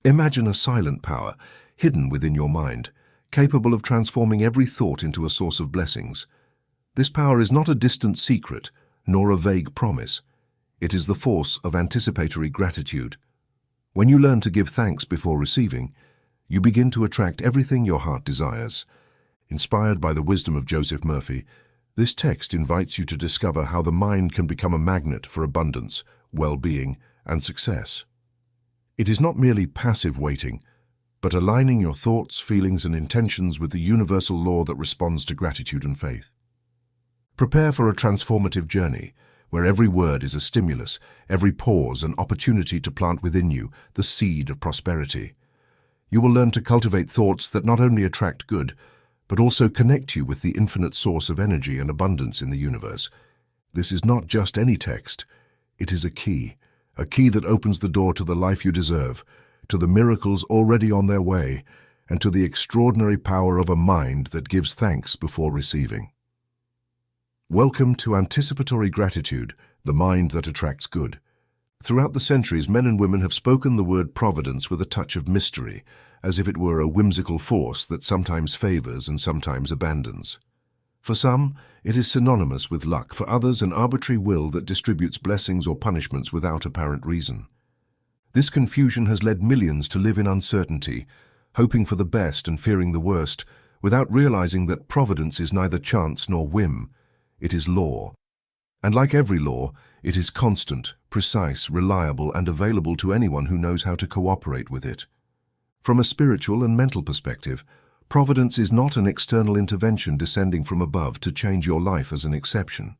Imagine a silent power, hidden within your mind, capable of transforming every thought into a source of blessings. This power is not a distant secret, nor a vague promise. It is the force of anticipatory gratitude. When you learn to give thanks before receiving, you begin to attract everything your heart desires. Inspired by the wisdom of Joseph Murphy, this text invites you to discover how the mind can become a magnet for abundance, well-being, and success. It is not merely passive waiting, but aligning your thoughts, feelings, and intentions with the universal law that responds to gratitude and faith. Prepare for a transformative journey, where every word is a stimulus, every pause an opportunity to plant within you the seed of prosperity. You will learn to cultivate thoughts that not only attract good, but also connect you with the infinite source of energy and abundance in the universe. This is not just any text. It is a key that opens the door to the life you deserve, to the miracles already on their way, and to the extraordinary power of a mind that gives thanks before receiving. Welcome to Anticipatory Gratitude, the mind that attracts good. Throughout the centuries, men and women have spoken the word providence with a touch of mystery, as if it were a whimsical force that sometimes favors and sometimes abandons. For some, it is synonymous with luck; for others, an arbitrary will that distributes blessings or punishments without apparent reason. This confusion has led millions to live in uncertainty, hoping for the best and fearing the worst, without realizing that providence is neither chance nor whim. It is law. And like every law, it is constant, precise, reliable, and available to anyone who knows how to cooperate with it. From a spiritual and mental perspective, providence is not an external intervention descending from above to change your life as an exception.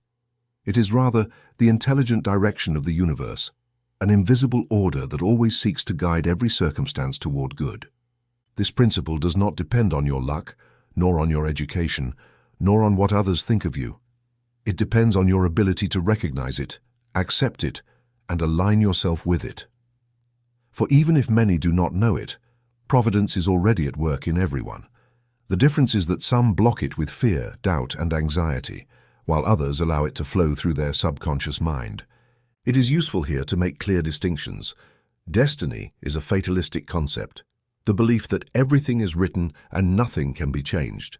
It is rather the intelligent direction of the universe, an invisible order that always seeks to guide every circumstance toward good. This principle does not depend on your luck, nor on your education, nor on what others think of you. It depends on your ability to recognize it, accept it, and align yourself with it. For even if many do not know it, providence is already at work in everyone. The difference is that some block it with fear, doubt, and anxiety, while others allow it to flow through their subconscious mind. It is useful here to make clear distinctions. Destiny is a fatalistic concept, the belief that everything is written and nothing can be changed.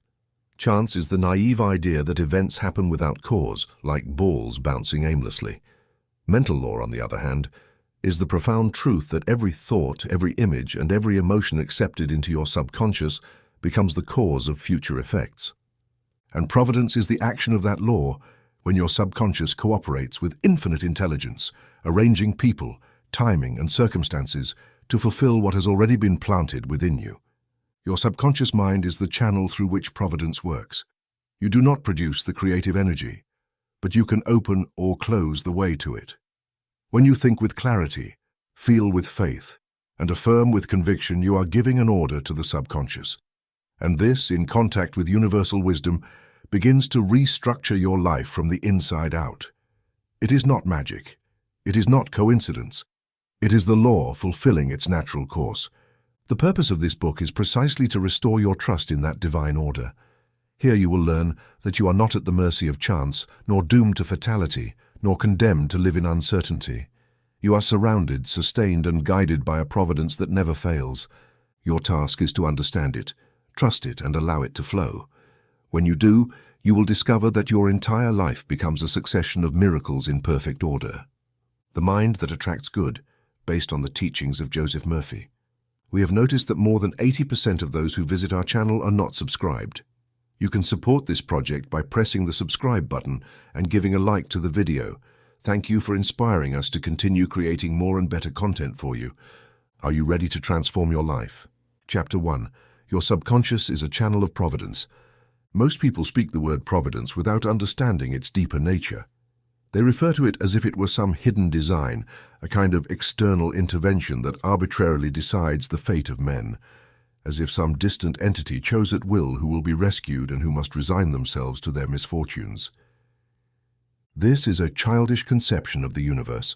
Chance is the naive idea that events happen without cause, like balls bouncing aimlessly. Mental law, on the other hand, is the profound truth that every thought, every image, and every emotion accepted into your subconscious becomes the cause of future effects. And providence is the action of that law, when your subconscious cooperates with infinite intelligence, arranging people, timing, and circumstances to fulfill what has already been planted within you. Your subconscious mind is the channel through which providence works. You do not produce the creative energy, but you can open or close the way to it. When you think with clarity, feel with faith, and affirm with conviction, you are giving an order to the subconscious. And this, in contact with universal wisdom, begins to restructure your life from the inside out. It is not magic. It is not coincidence. It is the law fulfilling its natural course. The purpose of this book is precisely to restore your trust in that divine order. Here you will learn that you are not at the mercy of chance, nor doomed to fatality, nor condemned to live in uncertainty. You are surrounded, sustained, and guided by a providence that never fails. Your task is to understand it, trust it, and allow it to flow. When you do, you will discover that your entire life becomes a succession of miracles in perfect order. The mind that attracts good, based on the teachings of Joseph Murphy. We have noticed that more than 80% of those who visit our channel are not subscribed. You can support this project by pressing the subscribe button and giving a like to the video. Thank you for inspiring us to continue creating more and better content for you. Are you ready to transform your life? Chapter 1. Your subconscious is a channel of providence. Most people speak the word providence without understanding its deeper nature. They refer to it as if it were some hidden design, a kind of external intervention that arbitrarily decides the fate of men, as if some distant entity chose at will who will be rescued and who must resign themselves to their misfortunes. This is a childish conception of the universe.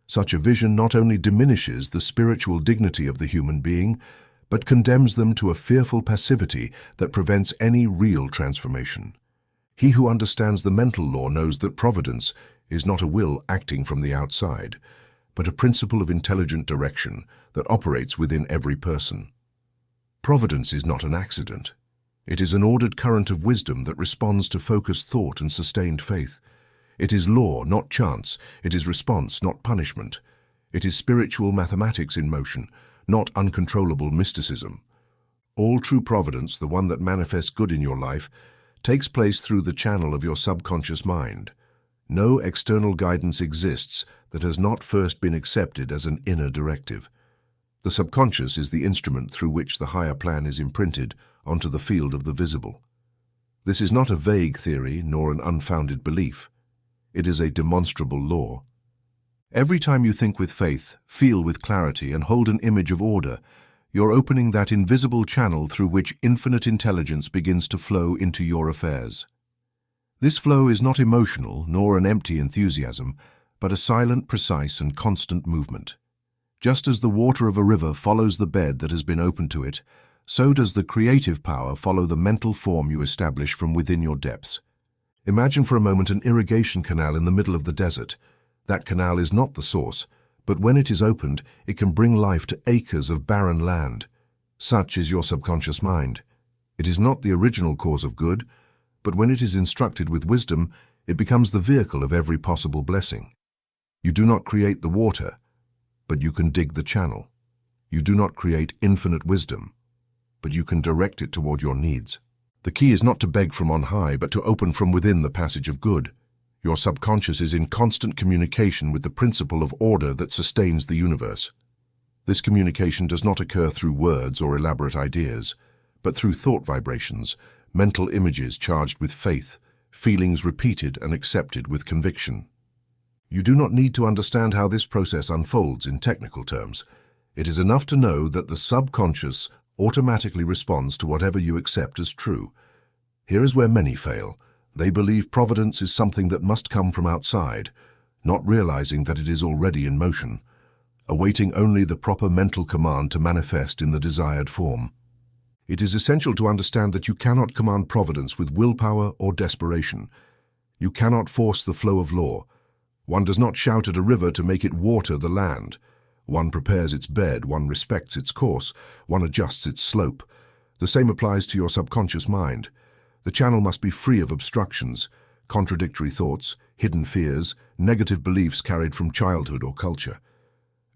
Such a vision not only diminishes the spiritual dignity of the human being, but condemns them to a fearful passivity that prevents any real transformation. He who understands the mental law knows that providence is not a will acting from the outside, but a principle of intelligent direction that operates within every person. Providence is not an accident. It is an ordered current of wisdom that responds to focused thought and sustained faith. It is law, not chance. It is response, not punishment. It is spiritual mathematics in motion, not uncontrollable mysticism. All true providence, the one that manifests good in your life, takes place through the channel of your subconscious mind. No external guidance exists that has not first been accepted as an inner directive. The subconscious is the instrument through which the higher plan is imprinted onto the field of the visible. This is not a vague theory nor an unfounded belief. It is a demonstrable law. Every time you think with faith, feel with clarity, and hold an image of order, you're opening that invisible channel through which infinite intelligence begins to flow into your affairs. This flow is not emotional nor an empty enthusiasm, but a silent, precise, and constant movement. Just as the water of a river follows the bed that has been opened to it, so does the creative power follow the mental form you establish from within your depths. Imagine for a moment an irrigation canal in the middle of the desert. That canal is not the source, but when it is opened, it can bring life to acres of barren land. Such is your subconscious mind. It is not the original cause of good, but when it is instructed with wisdom, it becomes the vehicle of every possible blessing. You do not create the water, but you can dig the channel. You do not create infinite wisdom, but you can direct it toward your needs. The key is not to beg from on high, but to open from within the passage of good. Your subconscious is in constant communication with the principle of order that sustains the universe. This communication does not occur through words or elaborate ideas, but through thought vibrations, mental images charged with faith, feelings repeated and accepted with conviction. You do not need to understand how this process unfolds in technical terms. It is enough to know that the subconscious automatically responds to whatever you accept as true. Here is where many fail. They believe providence is something that must come from outside, not realizing that it is already in motion, awaiting only the proper mental command to manifest in the desired form. It is essential to understand that you cannot command providence with willpower or desperation. You cannot force the flow of law. One does not shout at a river to make it water the land. One prepares its bed, one respects its course, one adjusts its slope. The same applies to your subconscious mind. The channel must be free of obstructions, contradictory thoughts, hidden fears, negative beliefs carried from childhood or culture.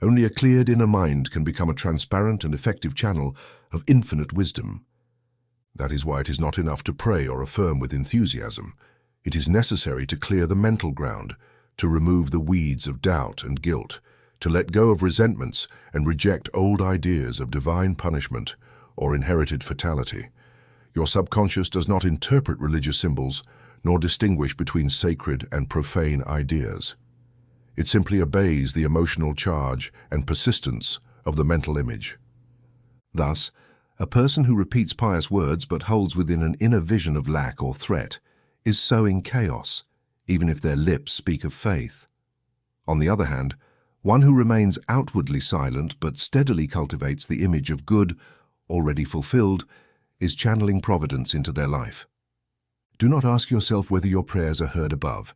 Only a cleared inner mind can become a transparent and effective channel of infinite wisdom. That is why it is not enough to pray or affirm with enthusiasm. It is necessary to clear the mental ground, to remove the weeds of doubt and guilt, to let go of resentments and reject old ideas of divine punishment or inherited fatality. Your subconscious does not interpret religious symbols, nor distinguish between sacred and profane ideas. It simply obeys the emotional charge and persistence of the mental image. Thus, a person who repeats pious words but holds within an inner vision of lack or threat is sowing chaos, even if their lips speak of faith. On the other hand, one who remains outwardly silent but steadily cultivates the image of good already fulfilled is channeling providence into their life. Do not ask yourself whether your prayers are heard above.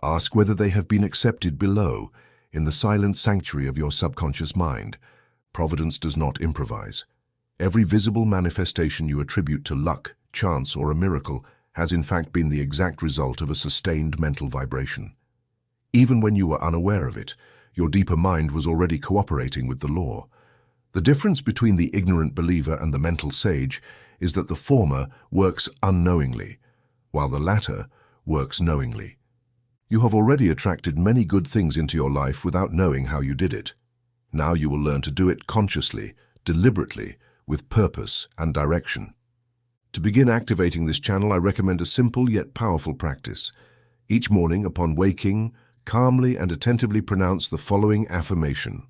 Ask whether they have been accepted below, in the silent sanctuary of your subconscious mind. Providence does not improvise. Every visible manifestation you attribute to luck, chance, or a miracle has in fact been the exact result of a sustained mental vibration. Even when you were unaware of it, your deeper mind was already cooperating with the law. The difference between the ignorant believer and the mental sage is that the former works unknowingly, while the latter works knowingly. You have already attracted many good things into your life without knowing how you did it. Now you will learn to do it consciously, deliberately, with purpose and direction. To begin activating this channel, I recommend a simple yet powerful practice. Each morning, upon waking, calmly and attentively pronounce the following affirmation.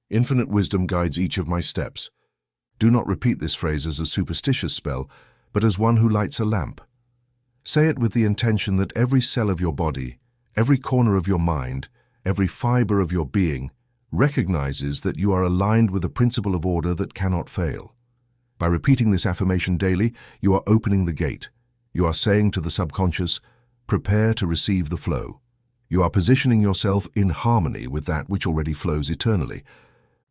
Infinite wisdom guides each of my steps. Do not repeat this phrase as a superstitious spell, but as one who lights a lamp. Say it with the intention that every cell of your body, every corner of your mind, every fiber of your being recognizes that you are aligned with a principle of order that cannot fail. By repeating this affirmation daily, you are opening the gate. You are saying to the subconscious, prepare to receive the flow. You are positioning yourself in harmony with that which already flows eternally.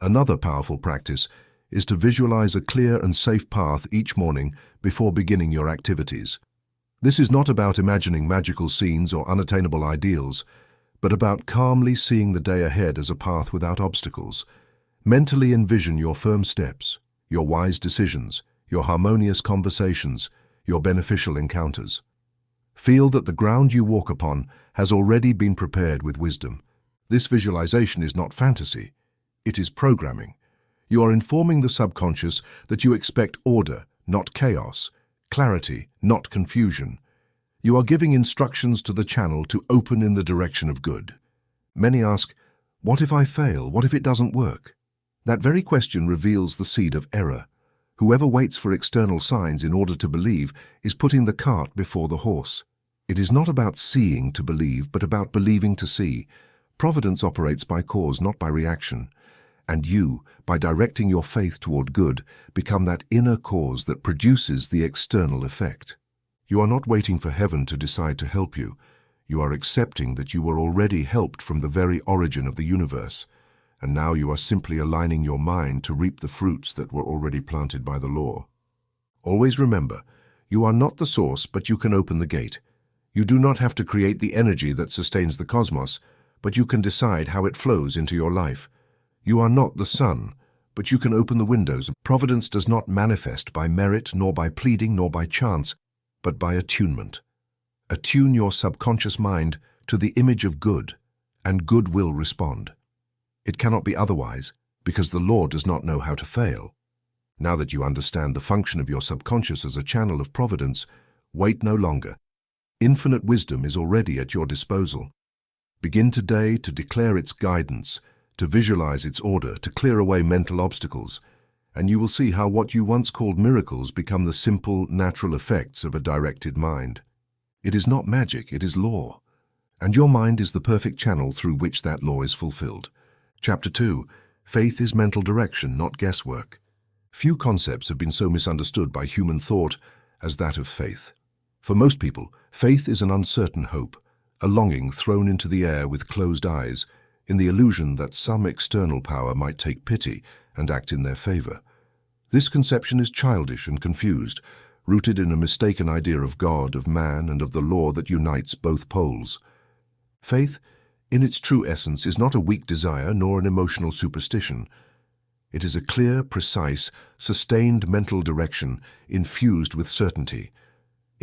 Another powerful practice is to visualize a clear and safe path each morning before beginning your activities. This is not about imagining magical scenes or unattainable ideals, but about calmly seeing the day ahead as a path without obstacles. Mentally envision your firm steps, your wise decisions, your harmonious conversations, your beneficial encounters. Feel that the ground you walk upon has already been prepared with wisdom. This visualization is not fantasy, it is programming. You are informing the subconscious that you expect order, not chaos, clarity, not confusion. You are giving instructions to the channel to open in the direction of good. Many ask, what if I fail? What if it doesn't work? That very question reveals the seed of error. Whoever waits for external signs in order to believe is putting the cart before the horse. It is not about seeing to believe, but about believing to see. Providence operates by cause, not by reaction. And you, by directing your faith toward good, become that inner cause that produces the external effect. You are not waiting for heaven to decide to help you. You are accepting that you were already helped from the very origin of the universe. And now you are simply aligning your mind to reap the fruits that were already planted by the law. Always remember, you are not the source, but you can open the gate. You do not have to create the energy that sustains the cosmos, but you can decide how it flows into your life. You are not the sun, but you can open the windows. Providence does not manifest by merit, nor by pleading, nor by chance, but by attunement. Attune your subconscious mind to the image of good, and good will respond. It cannot be otherwise, because the law does not know how to fail. Now that you understand the function of your subconscious as a channel of providence, wait no longer. Infinite wisdom is already at your disposal. Begin today to declare its guidance, to visualize its order, to clear away mental obstacles, and you will see how what you once called miracles become the simple, natural effects of a directed mind. It is not magic, it is law, and your mind is the perfect channel through which that law is fulfilled. Chapter 2. Faith is mental direction, not guesswork. Few concepts have been so misunderstood by human thought as that of faith. For most people, faith is an uncertain hope, a longing thrown into the air with closed eyes, in the illusion that some external power might take pity and act in their favor. This conception is childish and confused, rooted in a mistaken idea of God, of man, and of the law that unites both poles. Faith, in its true essence, is not a weak desire nor an emotional superstition. It is a clear, precise, sustained mental direction infused with certainty.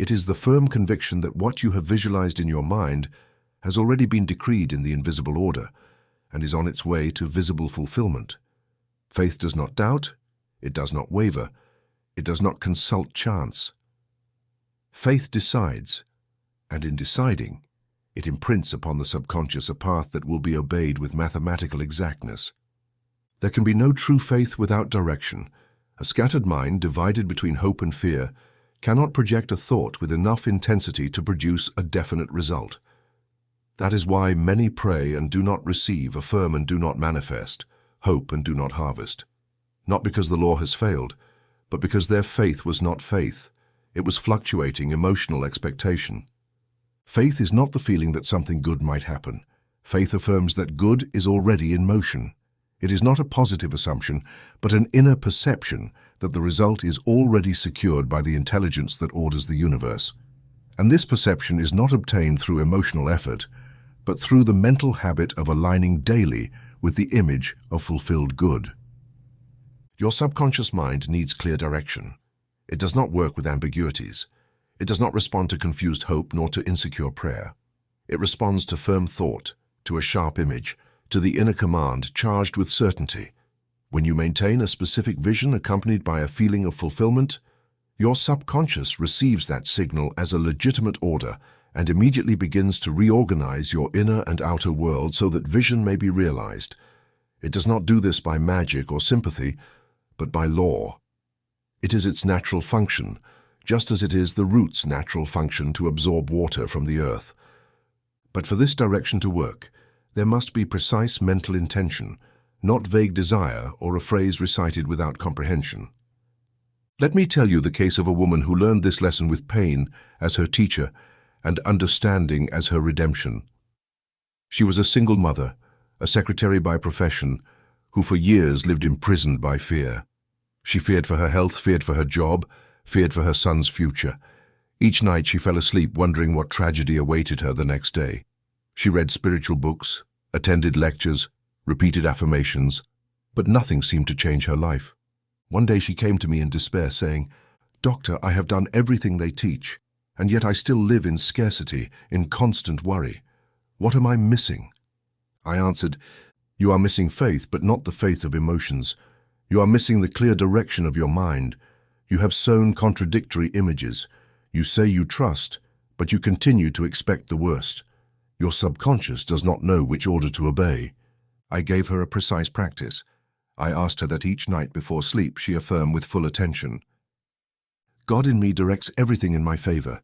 It is the firm conviction that what you have visualized in your mind has already been decreed in the invisible order and is on its way to visible fulfillment. Faith does not doubt, it does not waver, it does not consult chance. Faith decides, and in deciding, it imprints upon the subconscious a path that will be obeyed with mathematical exactness. There can be no true faith without direction. A scattered mind, divided between hope and fear, cannot project a thought with enough intensity to produce a definite result. That is why many pray and do not receive, affirm and do not manifest, hope and do not harvest. Not because the law has failed, but because their faith was not faith. It was fluctuating emotional expectation. Faith is not the feeling that something good might happen. Faith affirms that good is already in motion. It is not a positive assumption, but an inner perception that the result is already secured by the intelligence that orders the universe. And this perception is not obtained through emotional effort, but through the mental habit of aligning daily with the image of fulfilled good. Your subconscious mind needs clear direction. It does not work with ambiguities. It does not respond to confused hope nor to insecure prayer. It responds to firm thought, to a sharp image, to the inner command charged with certainty. When you maintain a specific vision accompanied by a feeling of fulfillment, your subconscious receives that signal as a legitimate order and immediately begins to reorganize your inner and outer world so that vision may be realized. It does not do this by magic or sympathy, but by law. It is its natural function, just as it is the root's natural function to absorb water from the earth. But for this direction to work, there must be precise mental intention, not vague desire or a phrase recited without comprehension. Let me tell you the case of a woman who learned this lesson with pain as her teacher and understanding as her redemption. She was a single mother, a secretary by profession, who for years lived imprisoned by fear. She feared for her health, feared for her job, feared for her son's future. Each night she fell asleep wondering what tragedy awaited her the next day. She read spiritual books, attended lectures, repeated affirmations, but nothing seemed to change her life. One day she came to me in despair, saying, "Doctor, I have done everything they teach, and yet I still live in scarcity, in constant worry. What am I missing?" I answered, "You are missing faith, but not the faith of emotions. You are missing the clear direction of your mind. You have sown contradictory images. You say you trust, but you continue to expect the worst. Your subconscious does not know which order to obey." I gave her a precise practice. I asked her that each night before sleep she affirm with full attention, "God in me directs everything in my favor."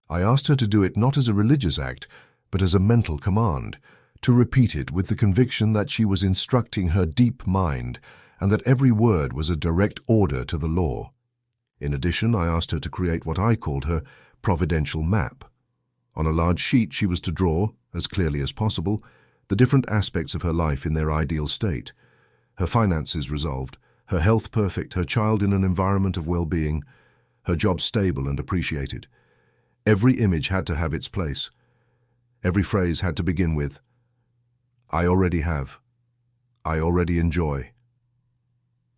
I asked her to do it not as a religious act, but as a mental command, to repeat it with the conviction that she was instructing her deep mind and that every word was a direct order to the law. In addition, I asked her to create what I called her providential map. On a large sheet she was to draw, as clearly as possible, the different aspects of her life in their ideal state. Her finances resolved, her health perfect, her child in an environment of well-being, her job stable and appreciated. Every image had to have its place. Every phrase had to begin with, "I already have. I already enjoy.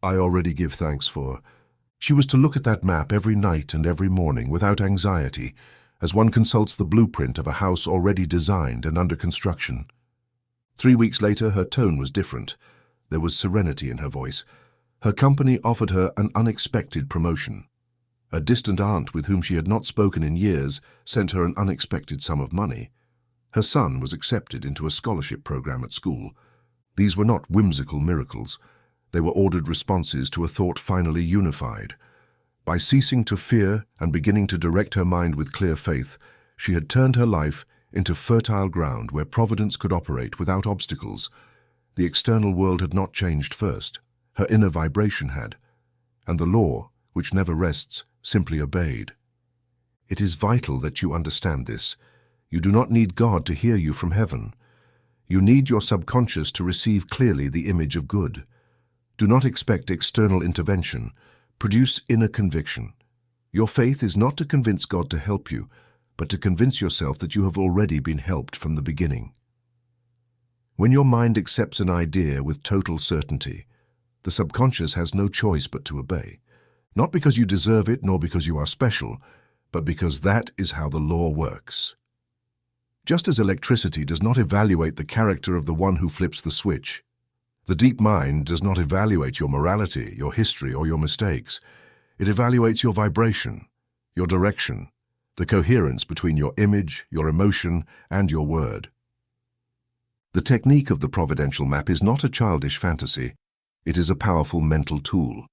I already give thanks for." She was to look at that map every night and every morning without anxiety, as one consults the blueprint of a house already designed and under construction. 3 weeks later, her tone was different. There was serenity in her voice. Her company offered her an unexpected promotion. A distant aunt with whom she had not spoken in years sent her an unexpected sum of money. Her son was accepted into a scholarship program at school. These were not whimsical miracles. They were ordered responses to a thought finally unified. By ceasing to fear and beginning to direct her mind with clear faith, she had turned her life into fertile ground where providence could operate without obstacles. The external world had not changed first. Her inner vibration had. And the law, which never rests, simply obeyed. It is vital that you understand this. You do not need God to hear you from heaven. You need your subconscious to receive clearly the image of good. Do not expect external intervention. Produce inner conviction. Your faith is not to convince God to help you, but to convince yourself that you have already been helped from the beginning. When your mind accepts an idea with total certainty, the subconscious has no choice but to obey. Not because you deserve it, nor because you are special, but because that is how the law works. Just as electricity does not evaluate the character of the one who flips the switch, the deep mind does not evaluate your morality, your history, or your mistakes. It evaluates your vibration, your direction, the coherence between your image, your emotion, and your word. The technique of the providential map is not a childish fantasy. It is a powerful mental tool.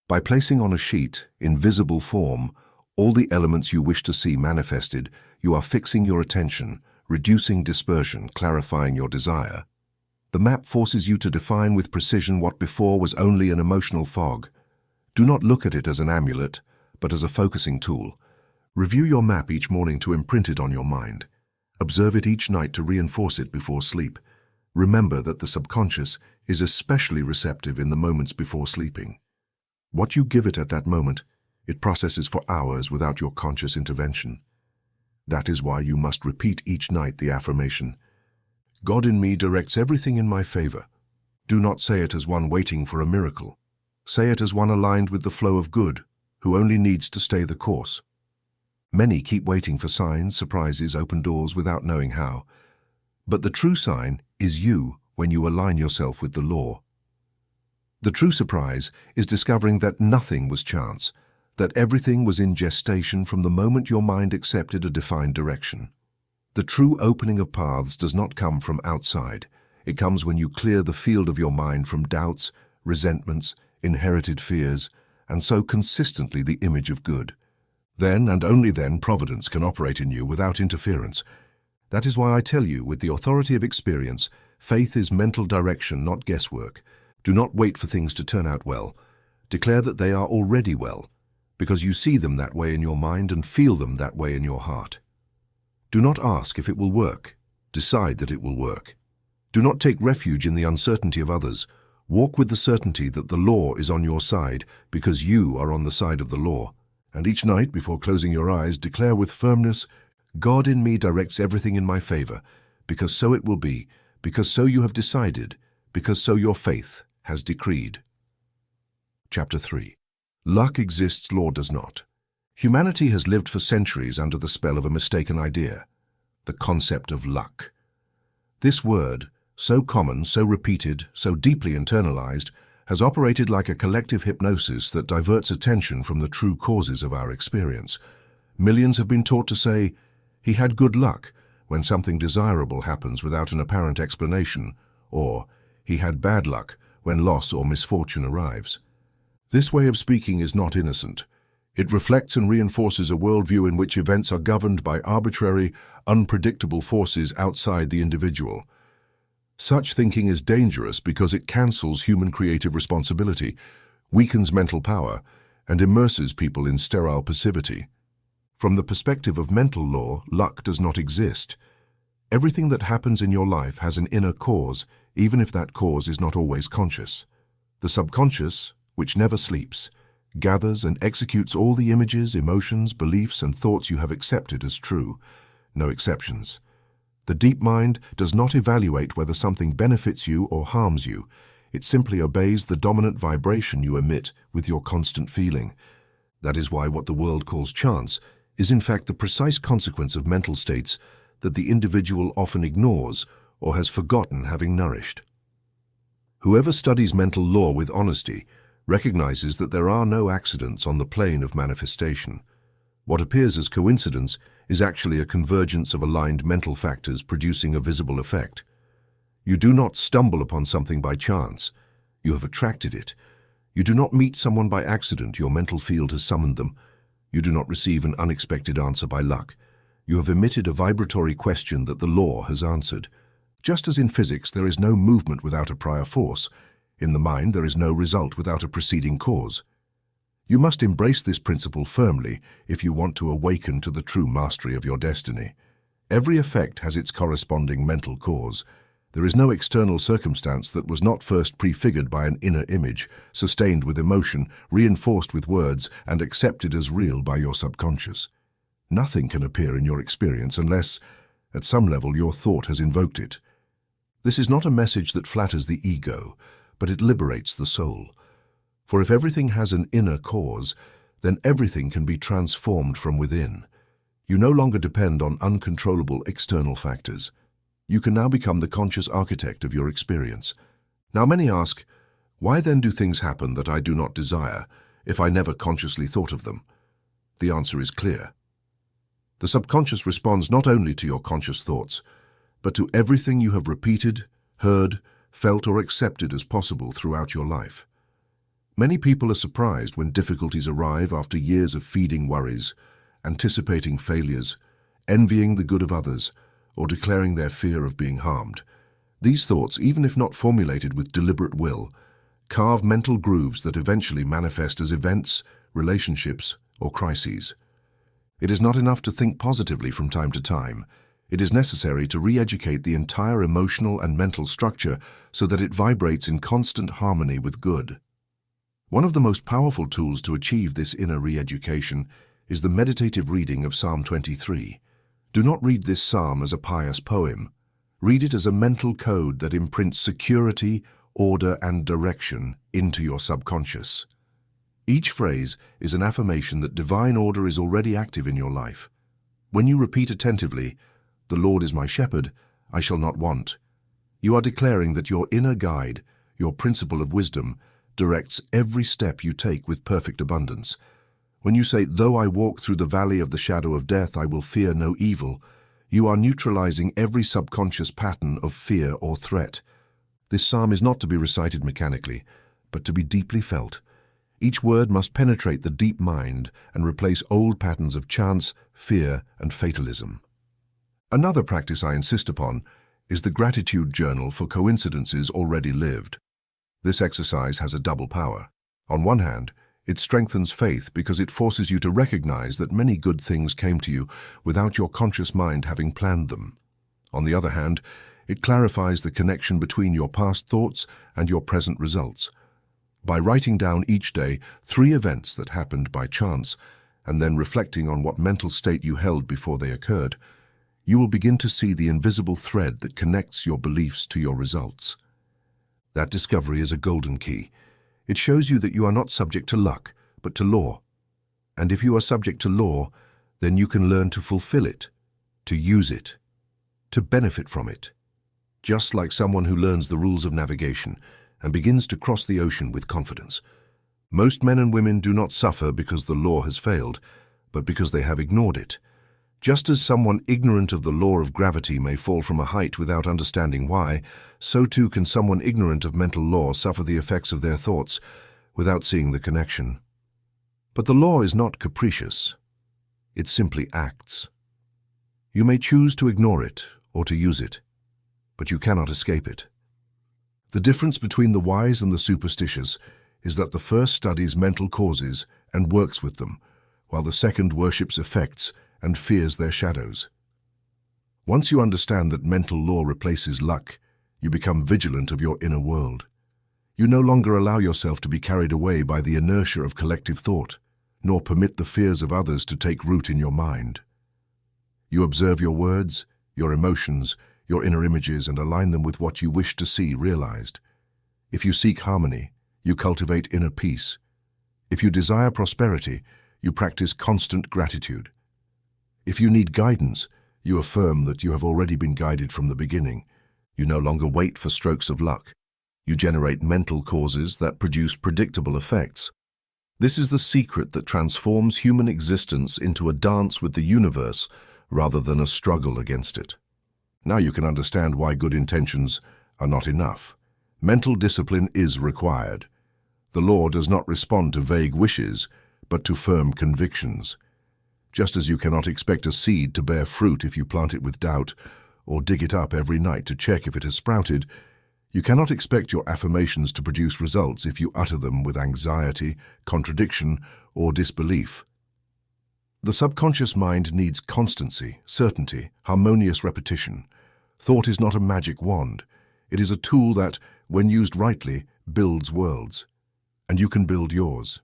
By placing on a sheet, in visible form, all the elements you wish to see manifested, you are fixing your attention, reducing dispersion, clarifying your desire. The map forces you to define with precision what before was only an emotional fog. Do not look at it as an amulet, but as a focusing tool. Review your map each morning to imprint it on your mind. Observe it each night to reinforce it before sleep. Remember that the subconscious is especially receptive in the moments before sleeping. What you give it at that moment, it processes for hours without your conscious intervention. That is why you must repeat each night the affirmation, "God in me directs everything in my favor." Do not say it as one waiting for a miracle. Say it as one aligned with the flow of good, who only needs to stay the course. Many keep waiting for signs, surprises, open doors without knowing how. But the true sign is you when you align yourself with the law. The true surprise is discovering that nothing was chance, that everything was in gestation from the moment your mind accepted a defined direction. The true opening of paths does not come from outside. It comes when you clear the field of your mind from doubts, resentments, inherited fears, and sow consistently the image of good. Then and only then providence can operate in you without interference. That is why I tell you, with the authority of experience, faith is mental direction, not guesswork. Do not wait for things to turn out well. Declare that they are already well, because you see them that way in your mind and feel them that way in your heart. Do not ask if it will work. Decide that it will work. Do not take refuge in the uncertainty of others. Walk with the certainty that the law is on your side because you are on the side of the law. And each night, before closing your eyes, declare with firmness, God in me directs everything in my favor, because so it will be, because so you have decided, because so your faith has decreed. Chapter 3. Luck exists, law does not. Humanity has lived for centuries under the spell of a mistaken idea, the concept of luck. This word, so common, so repeated, so deeply internalized, has operated like a collective hypnosis that diverts attention from the true causes of our experience. Millions have been taught to say, "He had good luck," when something desirable happens without an apparent explanation, or "He had bad luck," when loss or misfortune arrives. This way of speaking is not innocent. It reflects and reinforces a worldview in which events are governed by arbitrary, unpredictable forces outside the individual. Such thinking is dangerous because it cancels human creative responsibility, weakens mental power, and immerses people in sterile passivity. From the perspective of mental law, luck does not exist. Everything that happens in your life has an inner cause, even if that cause is not always conscious. The subconscious, which never sleeps, gathers and executes all the images, emotions, beliefs, and thoughts you have accepted as true. No exceptions. The deep mind does not evaluate whether something benefits you or harms you. It simply obeys the dominant vibration you emit with your constant feeling. That is why what the world calls chance is in fact the precise consequence of mental states that the individual often ignores or has forgotten having nourished. Whoever studies mental law with honesty recognizes that there are no accidents on the plane of manifestation. What appears as coincidence is actually a convergence of aligned mental factors producing a visible effect. You do not stumble upon something by chance. You have attracted it. You do not meet someone by accident. Your mental field has summoned them. You do not receive an unexpected answer by luck. You have emitted a vibratory question that the law has answered. Just as in physics, there is no movement without a prior force. In the mind, there is no result without a preceding cause. You must embrace this principle firmly if you want to awaken to the true mastery of your destiny. Every effect has its corresponding mental cause. There is no external circumstance that was not first prefigured by an inner image, sustained with emotion, reinforced with words, and accepted as real by your subconscious. Nothing can appear in your experience unless, at some level, your thought has invoked it. This is not a message that flatters the ego, but it liberates the soul. For if everything has an inner cause, then everything can be transformed from within. You no longer depend on uncontrollable external factors. You can now become the conscious architect of your experience. Now many ask, why then do things happen that I do not desire if I never consciously thought of them? The answer is clear. The subconscious responds not only to your conscious thoughts, but to everything you have repeated, heard, felt, or accepted as possible throughout your life. Many people are surprised when difficulties arrive after years of feeding worries, anticipating failures, envying the good of others, or declaring their fear of being harmed. These thoughts, even if not formulated with deliberate will, carve mental grooves that eventually manifest as events, relationships, or crises. It is not enough to think positively from time to time. It is necessary to re-educate the entire emotional and mental structure so that it vibrates in constant harmony with good. One of the most powerful tools to achieve this inner re-education is the meditative reading of Psalm 23. Do not read this psalm as a pious poem. Read it as a mental code that imprints security, order, and direction into your subconscious. Each phrase is an affirmation that divine order is already active in your life. When you repeat attentively, "The Lord is my shepherd, I shall not want," you are declaring that your inner guide, your principle of wisdom, directs every step you take with perfect abundance. When you say, "Though I walk through the valley of the shadow of death, I will fear no evil," you are neutralizing every subconscious pattern of fear or threat. This psalm is not to be recited mechanically, but to be deeply felt. Each word must penetrate the deep mind and replace old patterns of chance, fear, and fatalism. Another practice I insist upon is the gratitude journal for coincidences already lived. This exercise has a double power. On one hand, it strengthens faith because it forces you to recognize that many good things came to you without your conscious mind having planned them. On the other hand, it clarifies the connection between your past thoughts and your present results. By writing down each day 3 events that happened by chance, and then reflecting on what mental state you held before they occurred, you will begin to see the invisible thread that connects your beliefs to your results. That discovery is a golden key. It shows you that you are not subject to luck, but to law. And if you are subject to law, then you can learn to fulfill it, to use it, to benefit from it. Just like someone who learns the rules of navigation and begins to cross the ocean with confidence. Most men and women do not suffer because the law has failed, but because they have ignored it. Just as someone ignorant of the law of gravity may fall from a height without understanding why, so too can someone ignorant of mental law suffer the effects of their thoughts without seeing the connection. But the law is not capricious. It simply acts. You may choose to ignore it or to use it, but you cannot escape it. The difference between the wise and the superstitious is that the first studies mental causes and works with them, while the second worships effects and fears their shadows. Once you understand that mental law replaces luck, you become vigilant of your inner world. You no longer allow yourself to be carried away by the inertia of collective thought, nor permit the fears of others to take root in your mind. You observe your words, your emotions, your inner images, and align them with what you wish to see realized. If you seek harmony, you cultivate inner peace. If you desire prosperity, you practice constant gratitude. If you need guidance, you affirm that you have already been guided from the beginning. You no longer wait for strokes of luck. You generate mental causes that produce predictable effects. This is the secret that transforms human existence into a dance with the universe rather than a struggle against it. Now you can understand why good intentions are not enough. Mental discipline is required. The law does not respond to vague wishes, but to firm convictions. Just as you cannot expect a seed to bear fruit if you plant it with doubt, or dig it up every night to check if it has sprouted, you cannot expect your affirmations to produce results if you utter them with anxiety, contradiction, or disbelief. The subconscious mind needs constancy, certainty, harmonious repetition. Thought is not a magic wand. It is a tool that, when used rightly, builds worlds. And you can build yours.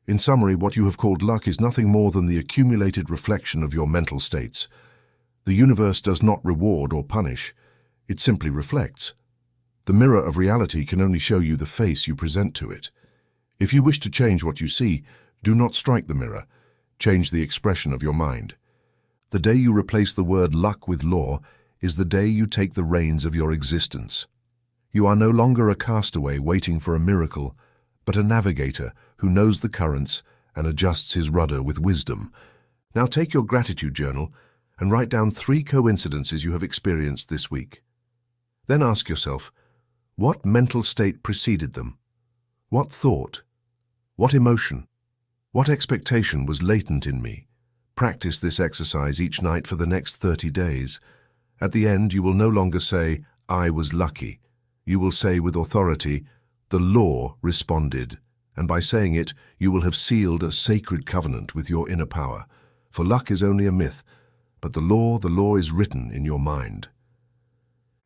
In summary, what you have called luck is nothing more than the accumulated reflection of your mental states. The universe does not reward or punish. It simply reflects. The mirror of reality can only show you the face you present to it. If you wish to change what you see, do not strike the mirror. Change the expression of your mind. The day you replace the word luck with law is the day you take the reins of your existence. You are no longer a castaway waiting for a miracle, but a navigator who knows the currents and adjusts his rudder with wisdom. Now take your gratitude journal and write down 3 coincidences you have experienced this week. Then ask yourself, what mental state preceded them? What thought? What emotion? What expectation was latent in me? Practice this exercise each night for the next 30 days. At the end, you will no longer say, I was lucky. You will say with authority, the law responded, and by saying it, you will have sealed a sacred covenant with your inner power. For luck is only a myth, but the law is written in your mind.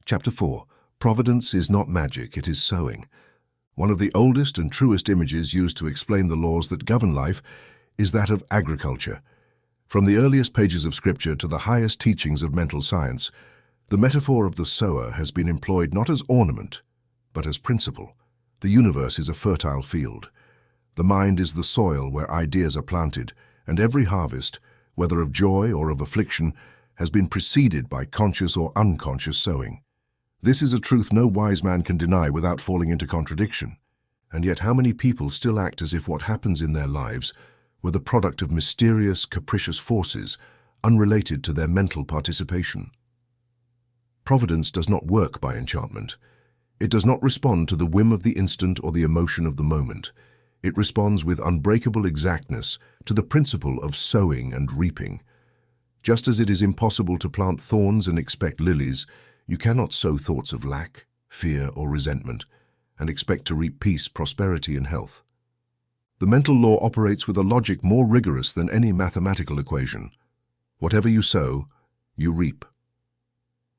Chapter 4. Providence is not magic, it is sowing. One of the oldest and truest images used to explain the laws that govern life is that of agriculture. From the earliest pages of Scripture to the highest teachings of mental science, the metaphor of the sower has been employed not as ornament, but as principle. The universe is a fertile field. The mind is the soil where ideas are planted, and every harvest, whether of joy or of affliction, has been preceded by conscious or unconscious sowing. This is a truth no wise man can deny without falling into contradiction. And yet how many people still act as if what happens in their lives were the product of mysterious, capricious forces, unrelated to their mental participation? Providence does not work by enchantment. It does not respond to the whim of the instant or the emotion of the moment. It responds with unbreakable exactness to the principle of sowing and reaping. Just as it is impossible to plant thorns and expect lilies, you cannot sow thoughts of lack, fear, or resentment and expect to reap peace, prosperity, and health. The mental law operates with a logic more rigorous than any mathematical equation. Whatever you sow, you reap.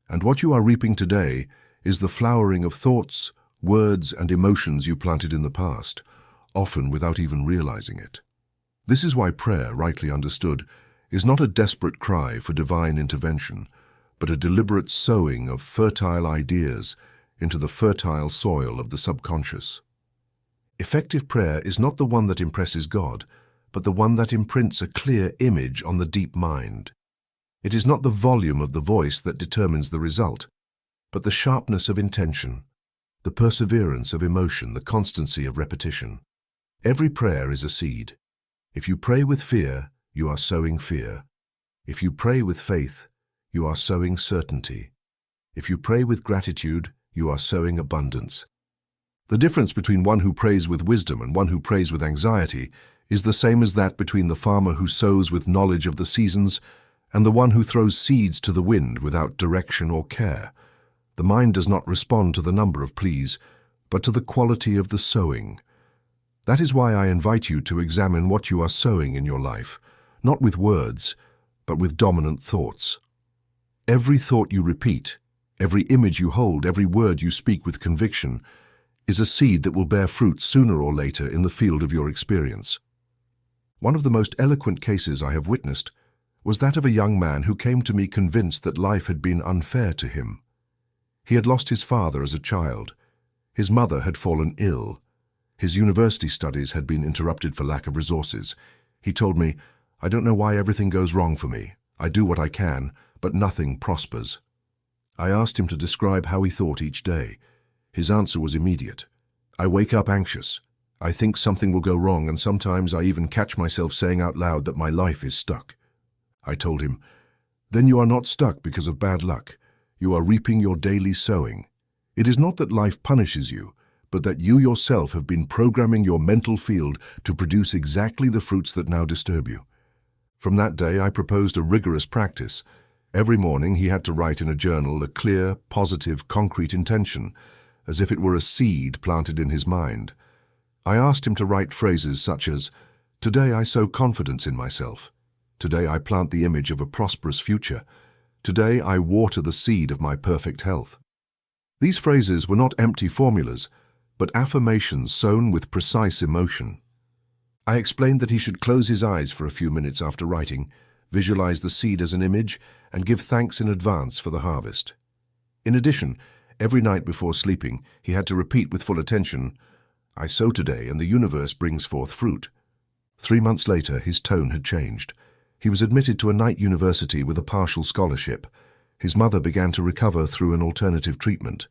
And what you are reaping today is the flowering of thoughts, words, and emotions you planted in the past, often without even realizing it. This is why prayer, rightly understood, is not a desperate cry for divine intervention, but a deliberate sowing of fertile ideas into the fertile soil of the subconscious. Effective prayer is not the one that impresses God, but the one that imprints a clear image on the deep mind. It is not the volume of the voice that determines the result, but the sharpness of intention, the perseverance of emotion, the constancy of repetition. Every prayer is a seed. If you pray with fear, you are sowing fear. If you pray with faith, you are sowing certainty. If you pray with gratitude, you are sowing abundance. The difference between one who prays with wisdom and one who prays with anxiety is the same as that between the farmer who sows with knowledge of the seasons and the one who throws seeds to the wind without direction or care. The mind does not respond to the number of pleas, but to the quality of the sowing. That is why I invite you to examine what you are sowing in your life, not with words, but with dominant thoughts. Every thought you repeat, every image you hold, every word you speak with conviction, is a seed that will bear fruit sooner or later in the field of your experience. One of the most eloquent cases I have witnessed was that of a young man who came to me convinced that life had been unfair to him. He had lost his father as a child. His mother had fallen ill. His university studies had been interrupted for lack of resources. He told me, "I don't know why everything goes wrong for me. I do what I can, but nothing prospers." I asked him to describe how he thought each day. His answer was immediate. "I wake up anxious. I think something will go wrong, and sometimes I even catch myself saying out loud that my life is stuck." I told him, "Then you are not stuck because of bad luck. You are reaping your daily sowing. It is not that life punishes you, but that you yourself have been programming your mental field to produce exactly the fruits that now disturb you." From that day, I proposed a rigorous practice. Every morning he had to write in a journal a clear, positive, concrete intention, as if it were a seed planted in his mind. I asked him to write phrases such as, "Today I sow confidence in myself. Today I plant the image of a prosperous future. Today I water the seed of my perfect health." These phrases were not empty formulas, but affirmations sown with precise emotion. I explained that he should close his eyes for a few minutes after writing, visualize the seed as an image, and give thanks in advance for the harvest. In addition, every night before sleeping, he had to repeat with full attention, "I sow today, and the universe brings forth fruit." 3 months later, his tone had changed. He was admitted to a night university with a partial scholarship. His mother began to recover through an alternative treatment.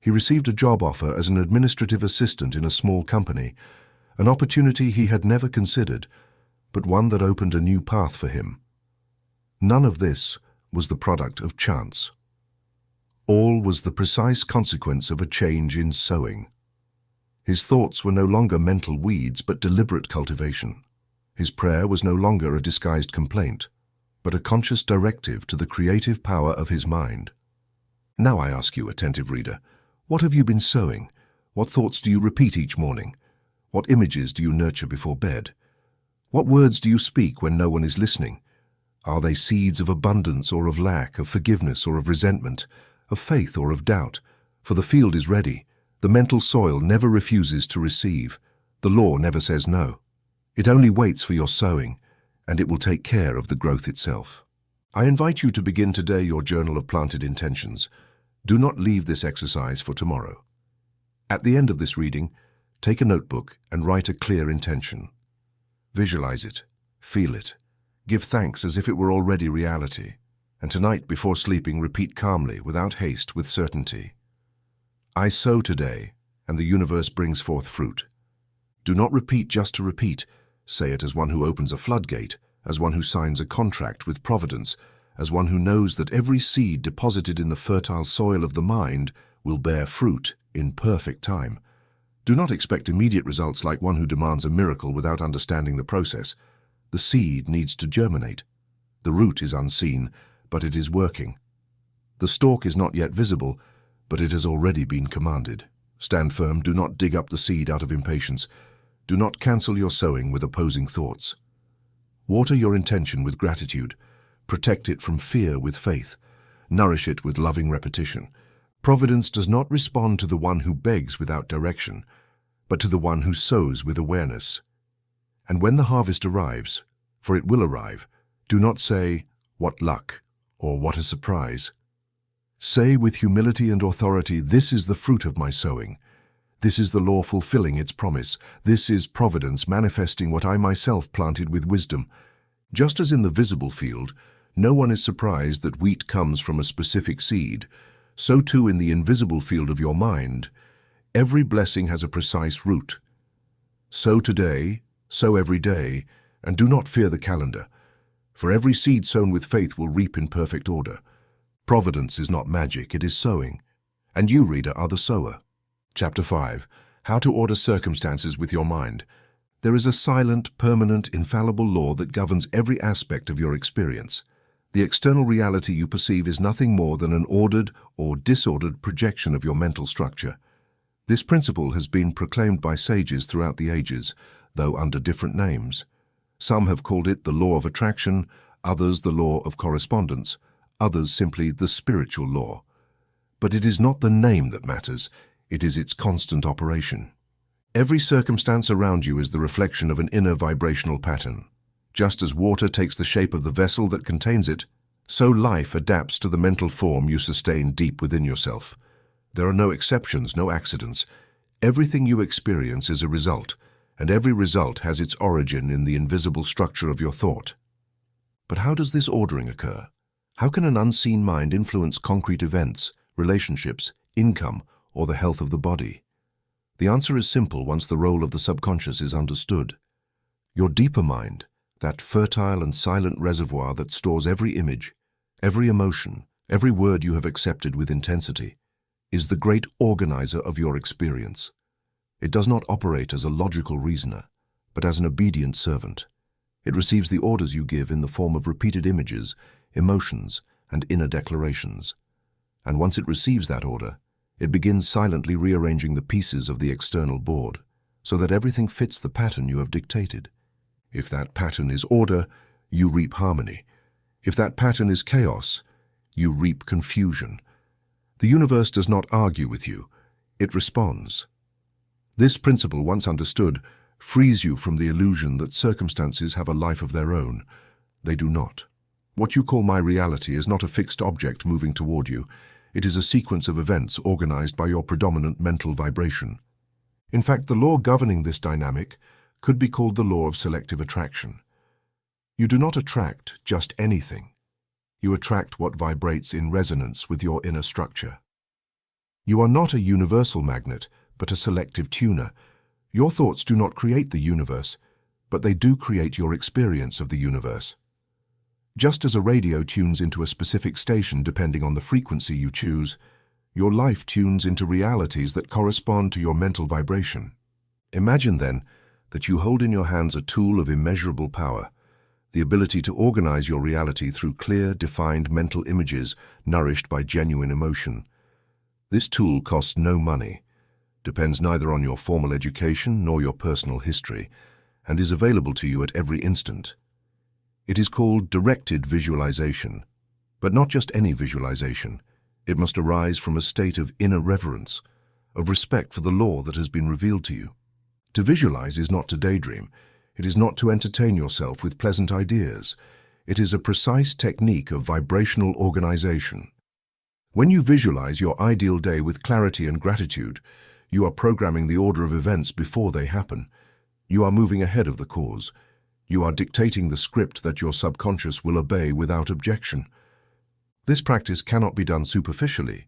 He received a job offer as an administrative assistant in a small company, an opportunity he had never considered, but one that opened a new path for him. None of this was the product of chance. All was the precise consequence of a change in sowing. His thoughts were no longer mental weeds, but deliberate cultivation. His prayer was no longer a disguised complaint, but a conscious directive to the creative power of his mind. Now I ask you, attentive reader, what have you been sowing? What thoughts do you repeat each morning? What images do you nurture before bed? What words do you speak when no one is listening? Are they seeds of abundance or of lack, of forgiveness or of resentment, of faith or of doubt? For the field is ready. The mental soil never refuses to receive. The law never says no. It only waits for your sowing, and it will take care of the growth itself. I invite you to begin today your journal of planted intentions. Do not leave this exercise for tomorrow. At the end of this reading, take a notebook and write a clear intention. Visualize it, feel it, give thanks as if it were already reality, and tonight before sleeping repeat calmly, without haste, with certainty. I sow today, and the universe brings forth fruit. Do not repeat just to repeat. Say it as one who opens a floodgate, as one who signs a contract with Providence, as one who knows that every seed deposited in the fertile soil of the mind will bear fruit in perfect time. Do not expect immediate results like one who demands a miracle without understanding the process. The seed needs to germinate. The root is unseen, but it is working. The stalk is not yet visible, but it has already been commanded. Stand firm, do not dig up the seed out of impatience. Do not cancel your sowing with opposing thoughts. Water your intention with gratitude. Protect it from fear with faith. Nourish it with loving repetition. Providence does not respond to the one who begs without direction, but to the one who sows with awareness. And when the harvest arrives, for it will arrive, do not say, "What luck," or "What a surprise." Say with humility and authority, "This is the fruit of my sowing. This is the law fulfilling its promise. This is Providence manifesting what I myself planted with wisdom." Just as in the visible field, no one is surprised that wheat comes from a specific seed, so too in the invisible field of your mind, every blessing has a precise root. Sow today, sow every day, and do not fear the calendar, for every seed sown with faith will reap in perfect order. Providence is not magic, it is sowing. And you, reader, are the sower. Chapter 5. How to order circumstances with your mind. There is a silent, permanent, infallible law that governs every aspect of your experience. The external reality you perceive is nothing more than an ordered or disordered projection of your mental structure. This principle has been proclaimed by sages throughout the ages, though under different names. Some have called it the law of attraction, others the law of correspondence, others simply the spiritual law. But it is not the name that matters, it is its constant operation. Every circumstance around you is the reflection of an inner vibrational pattern. Just as water takes the shape of the vessel that contains it, so life adapts to the mental form you sustain deep within yourself. There are no exceptions, no accidents. Everything you experience is a result, and every result has its origin in the invisible structure of your thought. But how does this ordering occur? How can an unseen mind influence concrete events, relationships, income, or the health of the body? The answer is simple once the role of the subconscious is understood. Your deeper mind, that fertile and silent reservoir that stores every image, every emotion, every word you have accepted with intensity, is the great organizer of your experience. It does not operate as a logical reasoner, but as an obedient servant. It receives the orders you give in the form of repeated images, emotions, and inner declarations. And once it receives that order, it begins silently rearranging the pieces of the external board, so that everything fits the pattern you have dictated. If that pattern is order, you reap harmony. If that pattern is chaos, you reap confusion. The universe does not argue with you, it responds. This principle, once understood, frees you from the illusion that circumstances have a life of their own. They do not. What you call my reality is not a fixed object moving toward you. It is a sequence of events organized by your predominant mental vibration. In fact, the law governing this dynamic could be called the law of selective attraction. You do not attract just anything. You attract what vibrates in resonance with your inner structure. You are not a universal magnet, but a selective tuner. Your thoughts do not create the universe, but they do create your experience of the universe. Just as a radio tunes into a specific station depending on the frequency you choose, your life tunes into realities that correspond to your mental vibration. Imagine, then, that you hold in your hands a tool of immeasurable power, the ability to organize your reality through clear, defined mental images nourished by genuine emotion. This tool costs no money, depends neither on your formal education nor your personal history, and is available to you at every instant. It is called directed visualization, but not just any visualization. It must arise from a state of inner reverence, of respect for the law that has been revealed to you. To visualize is not to daydream. It is not to entertain yourself with pleasant ideas. It is a precise technique of vibrational organization. When you visualize your ideal day with clarity and gratitude, you are programming the order of events before they happen. You are moving ahead of the cause. You are dictating the script that your subconscious will obey without objection. This practice cannot be done superficially.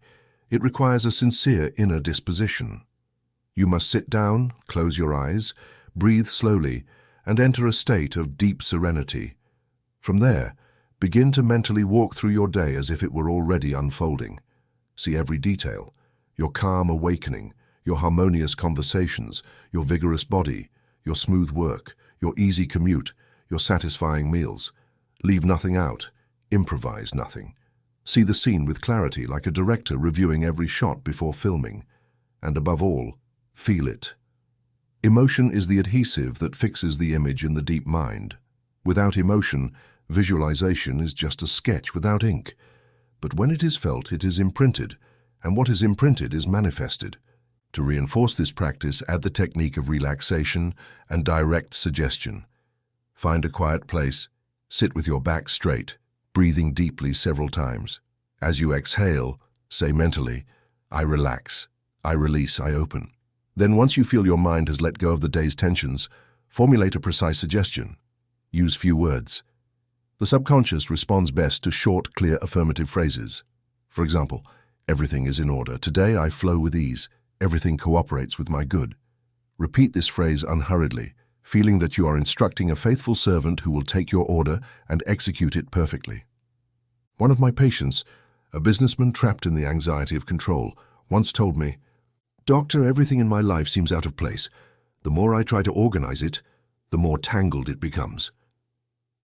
It requires a sincere inner disposition. You must sit down, close your eyes, breathe slowly, and enter a state of deep serenity. From there, begin to mentally walk through your day as if it were already unfolding. See every detail, your calm awakening, your harmonious conversations, your vigorous body, your smooth work, your easy commute, your satisfying meals. Leave nothing out, improvise nothing. See the scene with clarity like a director reviewing every shot before filming. And above all, feel it. Emotion is the adhesive that fixes the image in the deep mind. Without emotion, visualization is just a sketch without ink. But when it is felt, it is imprinted, and what is imprinted is manifested. To reinforce this practice, add the technique of relaxation and direct suggestion. Find a quiet place, sit with your back straight, breathing deeply several times. As you exhale, say mentally, "I relax, I release, I open." Then once you feel your mind has let go of the day's tensions, formulate a precise suggestion. Use few words. The subconscious responds best to short, clear affirmative phrases. For example, "Everything is in order. Today I flow with ease. Everything cooperates with my good." Repeat this phrase unhurriedly, feeling that you are instructing a faithful servant who will take your order and execute it perfectly. One of my patients, a businessman trapped in the anxiety of control, once told me, "Doctor, everything in my life seems out of place. The more I try to organize it, the more tangled it becomes."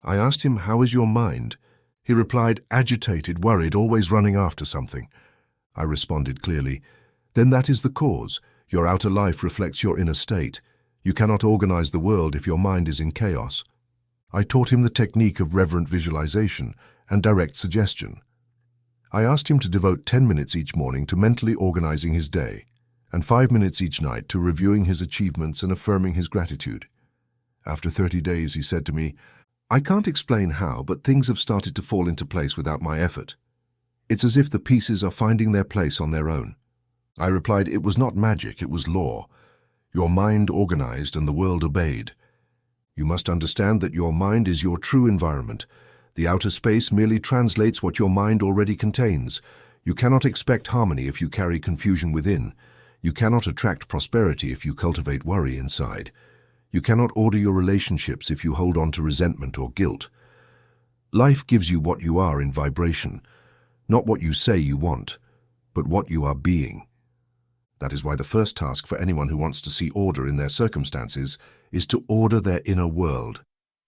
I asked him, "How is your mind?" He replied, "Agitated, worried, always running after something." I responded clearly, "Then that is the cause. Your outer life reflects your inner state. You cannot organize the world if your mind is in chaos." I taught him the technique of reverent visualization and direct suggestion. I asked him to devote 10 minutes each morning to mentally organizing his day, and 5 minutes each night to reviewing his achievements and affirming his gratitude. After 30 days, he said to me, "I can't explain how, but things have started to fall into place without my effort. It's as if the pieces are finding their place on their own." I replied, "It was not magic, it was law. Your mind organized and the world obeyed. You must understand that your mind is your true environment. The outer space merely translates what your mind already contains. You cannot expect harmony if you carry confusion within. You cannot attract prosperity if you cultivate worry inside. You cannot order your relationships if you hold on to resentment or guilt. Life gives you what you are in vibration, not what you say you want, but what you are being. That is why the first task for anyone who wants to see order in their circumstances is to order their inner world.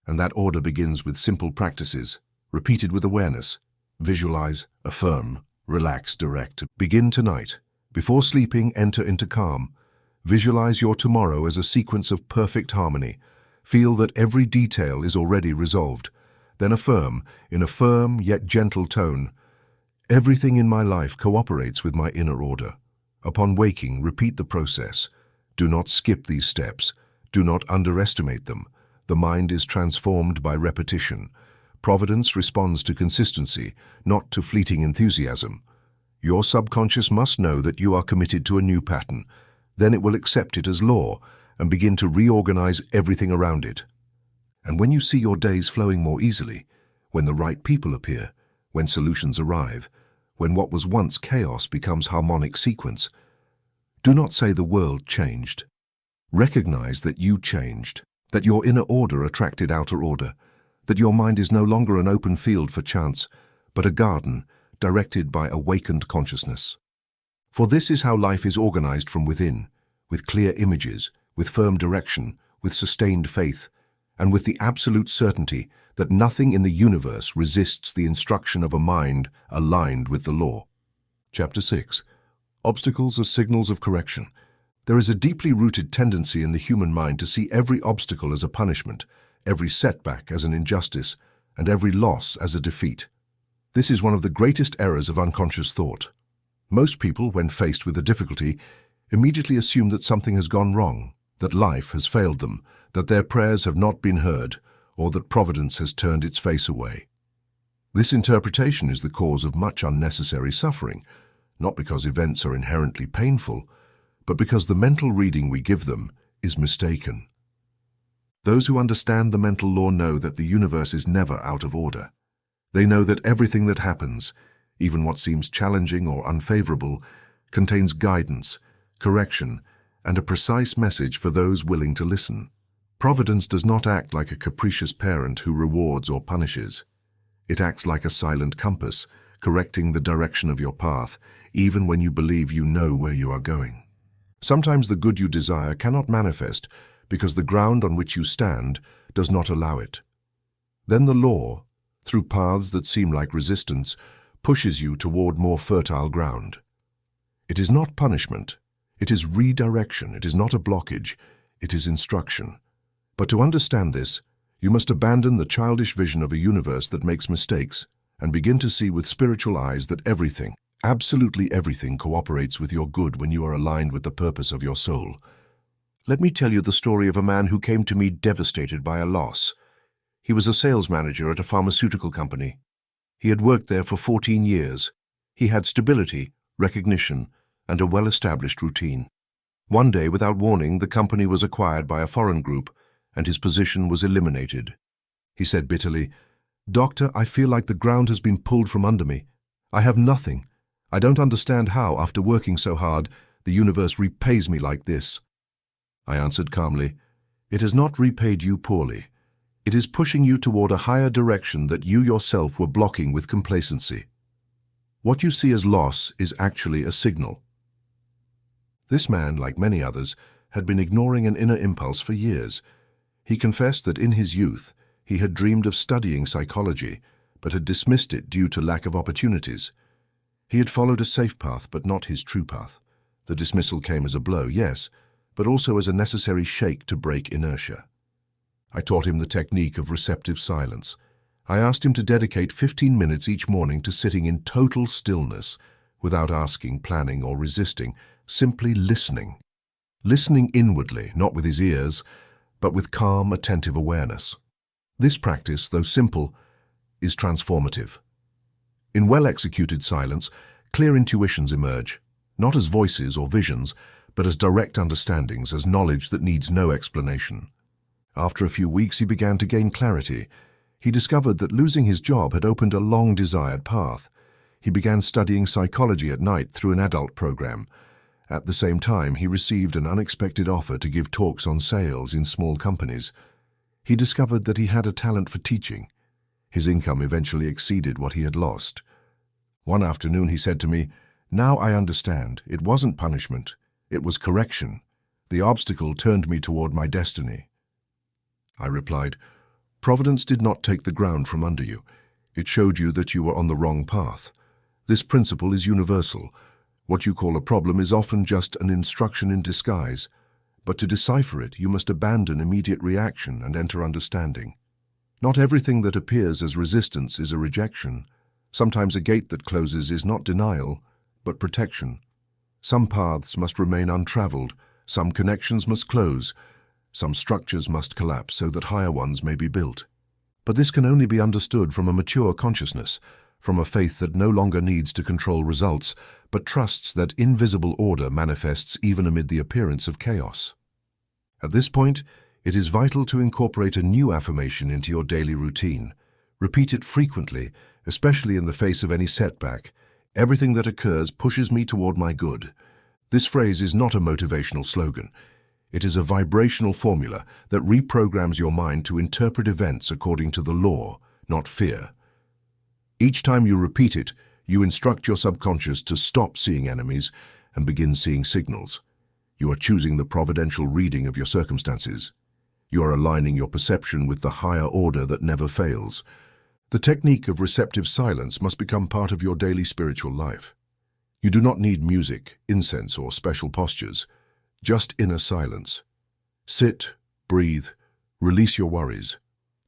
And that order begins with simple practices, repeated with awareness. Visualize, affirm, relax, direct. Begin tonight. Before sleeping, enter into calm. Visualize your tomorrow as a sequence of perfect harmony. Feel that every detail is already resolved. Then affirm, in a firm yet gentle tone, "Everything in my life cooperates with my inner order." Upon waking, repeat the process. Do not skip these steps. Do not underestimate them. The mind is transformed by repetition. Providence responds to consistency, not to fleeting enthusiasm. Your subconscious must know that you are committed to a new pattern. Then it will accept it as law and begin to reorganize everything around it. And when you see your days flowing more easily, when the right people appear, when solutions arrive, when what was once chaos becomes harmonic sequence, do not say the world changed. Recognize that you changed, that your inner order attracted outer order, that your mind is no longer an open field for chance, but a garden directed by awakened consciousness. For this is how life is organized from within, with clear images, with firm direction, with sustained faith, and with the absolute certainty that nothing in the universe resists the instruction of a mind aligned with the law. Chapter 6. Obstacles as signals of correction. There is a deeply rooted tendency in the human mind to see every obstacle as a punishment, every setback as an injustice, and every loss as a defeat. This is one of the greatest errors of unconscious thought. Most people, when faced with a difficulty, immediately assume that something has gone wrong, that life has failed them, that their prayers have not been heard, or that Providence has turned its face away. This interpretation is the cause of much unnecessary suffering, not because events are inherently painful, but because the mental reading we give them is mistaken. Those who understand the mental law know that the universe is never out of order. They know that everything that happens, even what seems challenging or unfavorable, contains guidance, correction, and a precise message for those willing to listen. Providence does not act like a capricious parent who rewards or punishes. It acts like a silent compass, correcting the direction of your path, even when you believe you know where you are going. Sometimes the good you desire cannot manifest because the ground on which you stand does not allow it. Then the law, through paths that seem like resistance, pushes you toward more fertile ground. It is not punishment. It is redirection. It is not a blockage. It is instruction. But to understand this, you must abandon the childish vision of a universe that makes mistakes and begin to see with spiritual eyes that everything, absolutely everything, cooperates with your good when you are aligned with the purpose of your soul. Let me tell you the story of a man who came to me devastated by a loss. He was a sales manager at a pharmaceutical company. He had worked there for 14 years. He had stability, recognition, and a well-established routine. One day, without warning, the company was acquired by a foreign group, and his position was eliminated. He said bitterly, "Doctor, I feel like the ground has been pulled from under me. I have nothing. I don't understand how, after working so hard, the universe repays me like this." I answered calmly, "It has not repaid you poorly. It is pushing you toward a higher direction that you yourself were blocking with complacency. What you see as loss is actually a signal." This man, like many others, had been ignoring an inner impulse for years. He confessed that in his youth, he had dreamed of studying psychology, but had dismissed it due to lack of opportunities. He had followed a safe path, but not his true path. The dismissal came as a blow, yes, but also as a necessary shake to break inertia. I taught him the technique of receptive silence. I asked him to dedicate 15 minutes each morning to sitting in total stillness, without asking, planning, or resisting, simply listening. Listening inwardly, not with his ears, but with calm, attentive awareness. This practice, though simple, is transformative. In well-executed silence, clear intuitions emerge, not as voices or visions, but as direct understandings, as knowledge that needs no explanation. After a few weeks, he began to gain clarity. He discovered that losing his job had opened a long-desired path. He began studying psychology at night through an adult program. At the same time, he received an unexpected offer to give talks on sales in small companies. He discovered that he had a talent for teaching. His income eventually exceeded what he had lost. One afternoon he said to me, "Now I understand. It wasn't punishment. It was correction. The obstacle turned me toward my destiny." I replied, "Providence did not take the ground from under you. It showed you that you were on the wrong path. This principle is universal. What you call a problem is often just an instruction in disguise. But to decipher it, you must abandon immediate reaction and enter understanding. Not everything that appears as resistance is a rejection. Sometimes a gate that closes is not denial, but protection. Some paths must remain untraveled, some connections must close, some structures must collapse so that higher ones may be built. But this can only be understood from a mature consciousness, from a faith that no longer needs to control results, but trusts that invisible order manifests even amid the appearance of chaos. At this point, it is vital to incorporate a new affirmation into your daily routine. Repeat it frequently, especially in the face of any setback. "Everything that occurs pushes me toward my good." This phrase is not a motivational slogan. It is a vibrational formula that reprograms your mind to interpret events according to the law, not fear. Each time you repeat it, you instruct your subconscious to stop seeing enemies and begin seeing signals. You are choosing the providential reading of your circumstances. You are aligning your perception with the higher order that never fails. The technique of receptive silence must become part of your daily spiritual life. You do not need music, incense, or special postures, just inner silence. Sit, breathe, release your worries.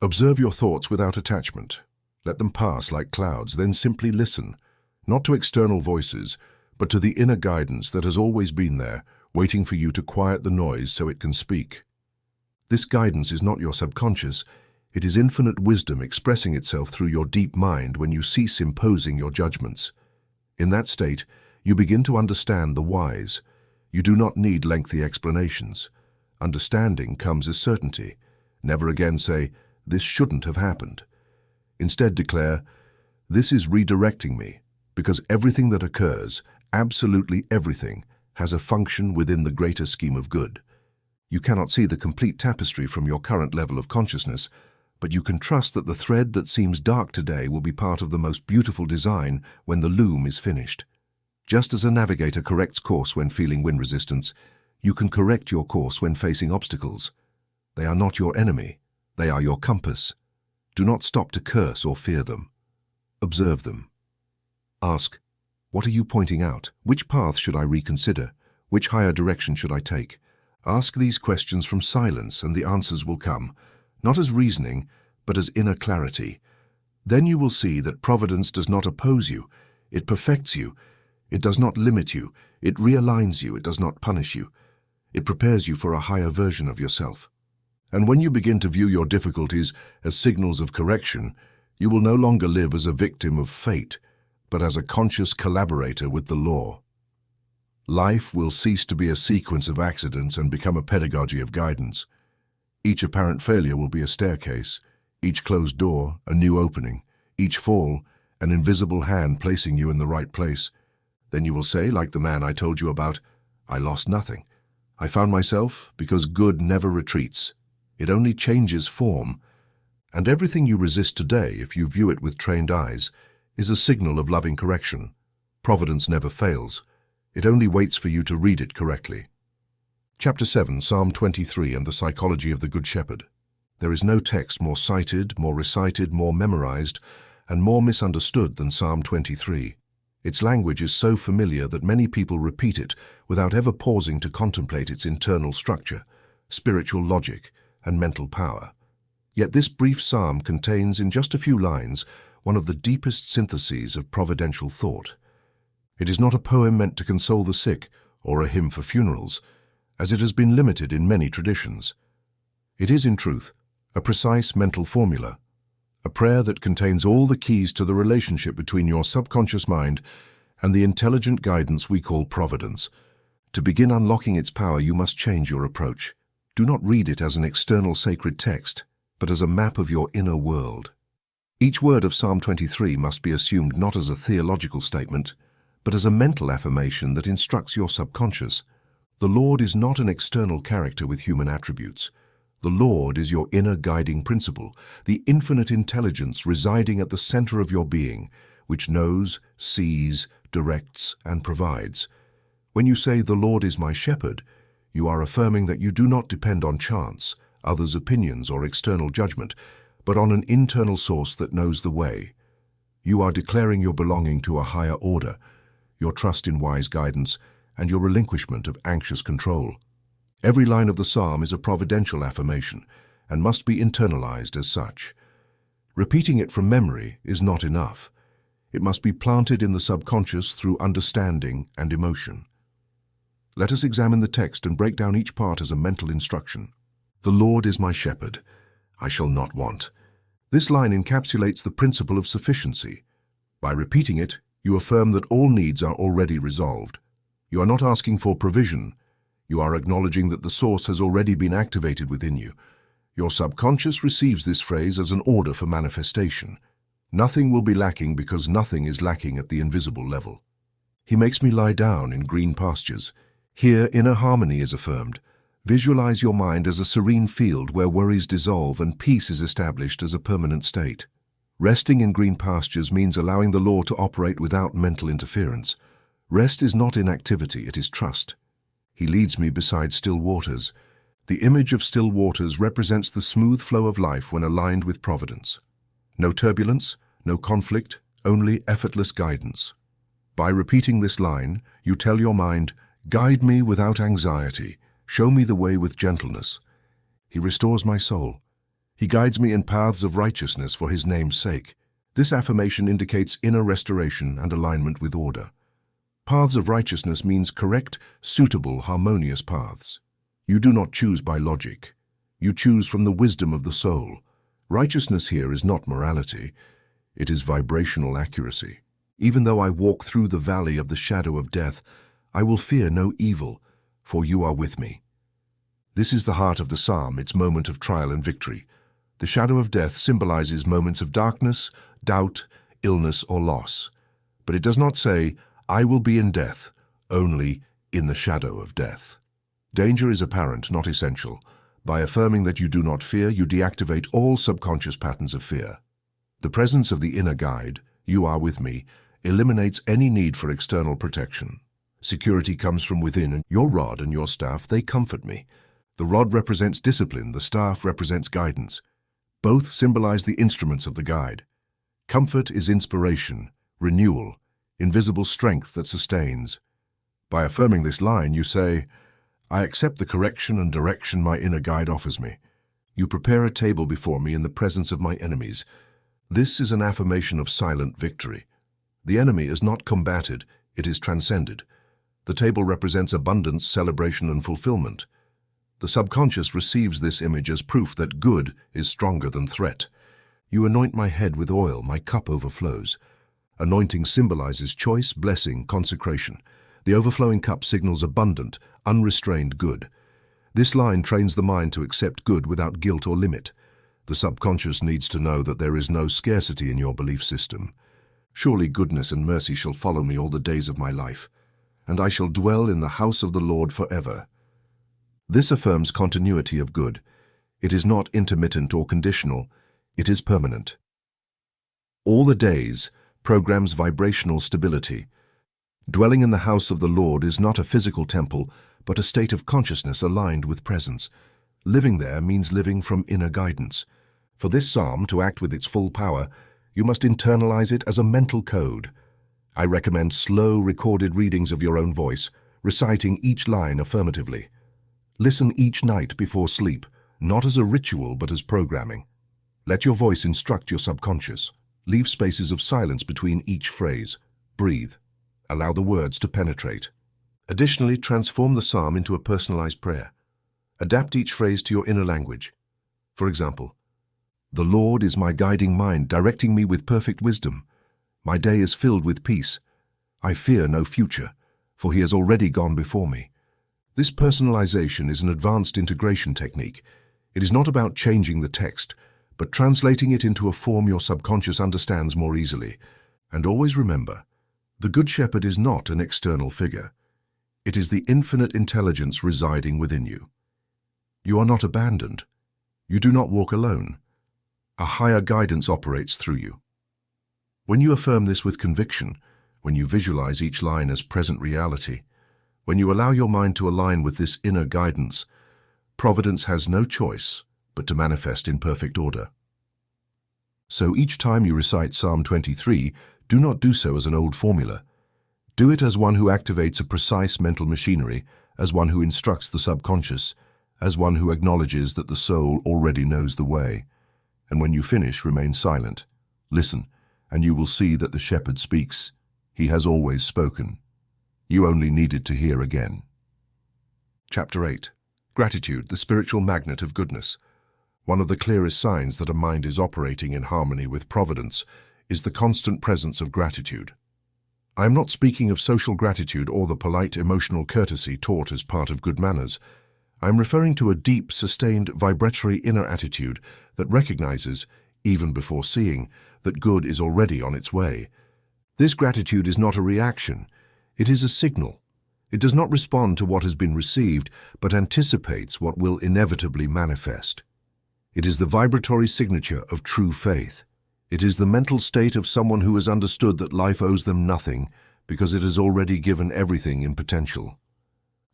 Observe your thoughts without attachment. Let them pass like clouds, then simply listen, not to external voices, but to the inner guidance that has always been there, waiting for you to quiet the noise so it can speak. This guidance is not your subconscious. It is infinite wisdom expressing itself through your deep mind when you cease imposing your judgments. In that state, you begin to understand the whys. You do not need lengthy explanations. Understanding comes as certainty. Never again say, "This shouldn't have happened." Instead declare, "This is redirecting me," because everything that occurs, absolutely everything, has a function within the greater scheme of good. You cannot see the complete tapestry from your current level of consciousness, but you can trust that the thread that seems dark today will be part of the most beautiful design when the loom is finished. Just as a navigator corrects course when feeling wind resistance, you can correct your course when facing obstacles. They are not your enemy. They are your compass. Do not stop to curse or fear them. Observe them. Ask, what are you pointing out? Which path should I reconsider? Which higher direction should I take? Ask these questions from silence and the answers will come, not as reasoning, but as inner clarity. Then you will see that Providence does not oppose you, it perfects you. It does not limit you, it realigns you, it does not punish you. It prepares you for a higher version of yourself. And when you begin to view your difficulties as signals of correction, you will no longer live as a victim of fate, but as a conscious collaborator with the law. Life will cease to be a sequence of accidents and become a pedagogy of guidance. Each apparent failure will be a staircase, each closed door a new opening, each fall an invisible hand placing you in the right place. Then you will say, like the man I told you about, I lost nothing. I found myself because good never retreats. It only changes form. And everything you resist today, if you view it with trained eyes, is a signal of loving correction. Providence never fails. It only waits for you to read it correctly. Chapter 7, Psalm 23 and the Psychology of the Good Shepherd. There is no text more cited, more recited, more memorized, and more misunderstood than Psalm 23. Its language is so familiar that many people repeat it without ever pausing to contemplate its internal structure, spiritual logic, and mental power. Yet this brief psalm contains, in just a few lines, one of the deepest syntheses of providential thought. It is not a poem meant to console the sick or a hymn for funerals, as it has been limited in many traditions. It is, in truth, a precise mental formula, a prayer that contains all the keys to the relationship between your subconscious mind and the intelligent guidance we call Providence. To begin unlocking its power, you must change your approach. Do not read it as an external sacred text, but as a map of your inner world. Each word of Psalm 23 must be assumed not as a theological statement, but as a mental affirmation that instructs your subconscious. The Lord is not an external character with human attributes. The Lord is your inner guiding principle, the infinite intelligence residing at the center of your being, which knows, sees, directs, and provides. When you say, "The Lord is my shepherd," you are affirming that you do not depend on chance, others' opinions, or external judgment, but on an internal source that knows the way. You are declaring your belonging to a higher order, your trust in wise guidance, and your relinquishment of anxious control. Every line of the psalm is a providential affirmation and must be internalized as such. Repeating it from memory is not enough. It must be planted in the subconscious through understanding and emotion. Let us examine the text and break down each part as a mental instruction. The Lord is my shepherd, I shall not want. This line encapsulates the principle of sufficiency. By repeating it, you affirm that all needs are already resolved. You are not asking for provision. You are acknowledging that the source has already been activated within you. Your subconscious receives this phrase as an order for manifestation. Nothing will be lacking because nothing is lacking at the invisible level. He makes me lie down in green pastures. Here, inner harmony is affirmed. Visualize your mind as a serene field where worries dissolve and peace is established as a permanent state. Resting in green pastures means allowing the law to operate without mental interference. Rest is not inactivity, it is trust. He leads me beside still waters. The image of still waters represents the smooth flow of life when aligned with Providence. No turbulence, no conflict, only effortless guidance. By repeating this line, you tell your mind, "Guide me without anxiety, show me the way with gentleness." He restores my soul. He guides me in paths of righteousness for his name's sake. This affirmation indicates inner restoration and alignment with order. Paths of righteousness means correct, suitable, harmonious paths. You do not choose by logic. You choose from the wisdom of the soul. Righteousness here is not morality. It is vibrational accuracy. Even though I walk through the valley of the shadow of death, I will fear no evil, for you are with me. This is the heart of the psalm, its moment of trial and victory. The shadow of death symbolizes moments of darkness, doubt, illness, or loss. But it does not say, "I will be in death," only "in the shadow of death." Danger is apparent, not essential. By affirming that you do not fear, you deactivate all subconscious patterns of fear. The presence of the inner guide, "You are with me," eliminates any need for external protection. Security comes from within, and your rod and your staff, they comfort me. The rod represents discipline, the staff represents guidance. Both symbolize the instruments of the guide. Comfort is inspiration, renewal, invisible strength that sustains. By affirming this line, you say, "I accept the correction and direction my inner guide offers me." You prepare a table before me in the presence of my enemies. This is an affirmation of silent victory. The enemy is not combated, it is transcended. The table represents abundance, celebration, and fulfillment. The subconscious receives this image as proof that good is stronger than threat. You anoint my head with oil, my cup overflows. Anointing symbolizes choice, blessing, consecration. The overflowing cup signals abundant, unrestrained good. This line trains the mind to accept good without guilt or limit. The subconscious needs to know that there is no scarcity in your belief system. Surely goodness and mercy shall follow me all the days of my life, and I shall dwell in the house of the Lord forever. This affirms continuity of good. It is not intermittent or conditional, it is permanent. All the days programs vibrational stability. Dwelling in the house of the Lord is not a physical temple, but a state of consciousness aligned with presence. Living there means living from inner guidance. For this psalm to act with its full power, you must internalize it as a mental code. I recommend slow, recorded readings of your own voice, reciting each line affirmatively. Listen each night before sleep, not as a ritual but as programming. Let your voice instruct your subconscious. Leave spaces of silence between each phrase. Breathe. Allow the words to penetrate. Additionally, transform the psalm into a personalized prayer. Adapt each phrase to your inner language. For example, "The Lord is my guiding mind, directing me with perfect wisdom. My day is filled with peace. I fear no future, for He has already gone before me." This personalization is an advanced integration technique. It is not about changing the text, but translating it into a form your subconscious understands more easily. And always remember, the Good Shepherd is not an external figure. It is the infinite intelligence residing within you. You are not abandoned. You do not walk alone. A higher guidance operates through you. When you affirm this with conviction, when you visualize each line as present reality, when you allow your mind to align with this inner guidance, Providence has no choice but to manifest in perfect order. So each time you recite Psalm 23, do not do so as an old formula. Do it as one who activates a precise mental machinery, as one who instructs the subconscious, as one who acknowledges that the soul already knows the way. And when you finish, remain silent. Listen, and you will see that the shepherd speaks. He has always spoken. You only needed to hear again. Chapter 8. Gratitude, the spiritual magnet of goodness. One of the clearest signs that a mind is operating in harmony with Providence is the constant presence of gratitude. I am not speaking of social gratitude or the polite emotional courtesy taught as part of good manners. I am referring to a deep, sustained, vibratory inner attitude that recognizes, even before seeing, that good is already on its way. This gratitude is not a reaction. It is a signal. It does not respond to what has been received, but anticipates what will inevitably manifest. It is the vibratory signature of true faith. It is the mental state of someone who has understood that life owes them nothing because it has already given everything in potential.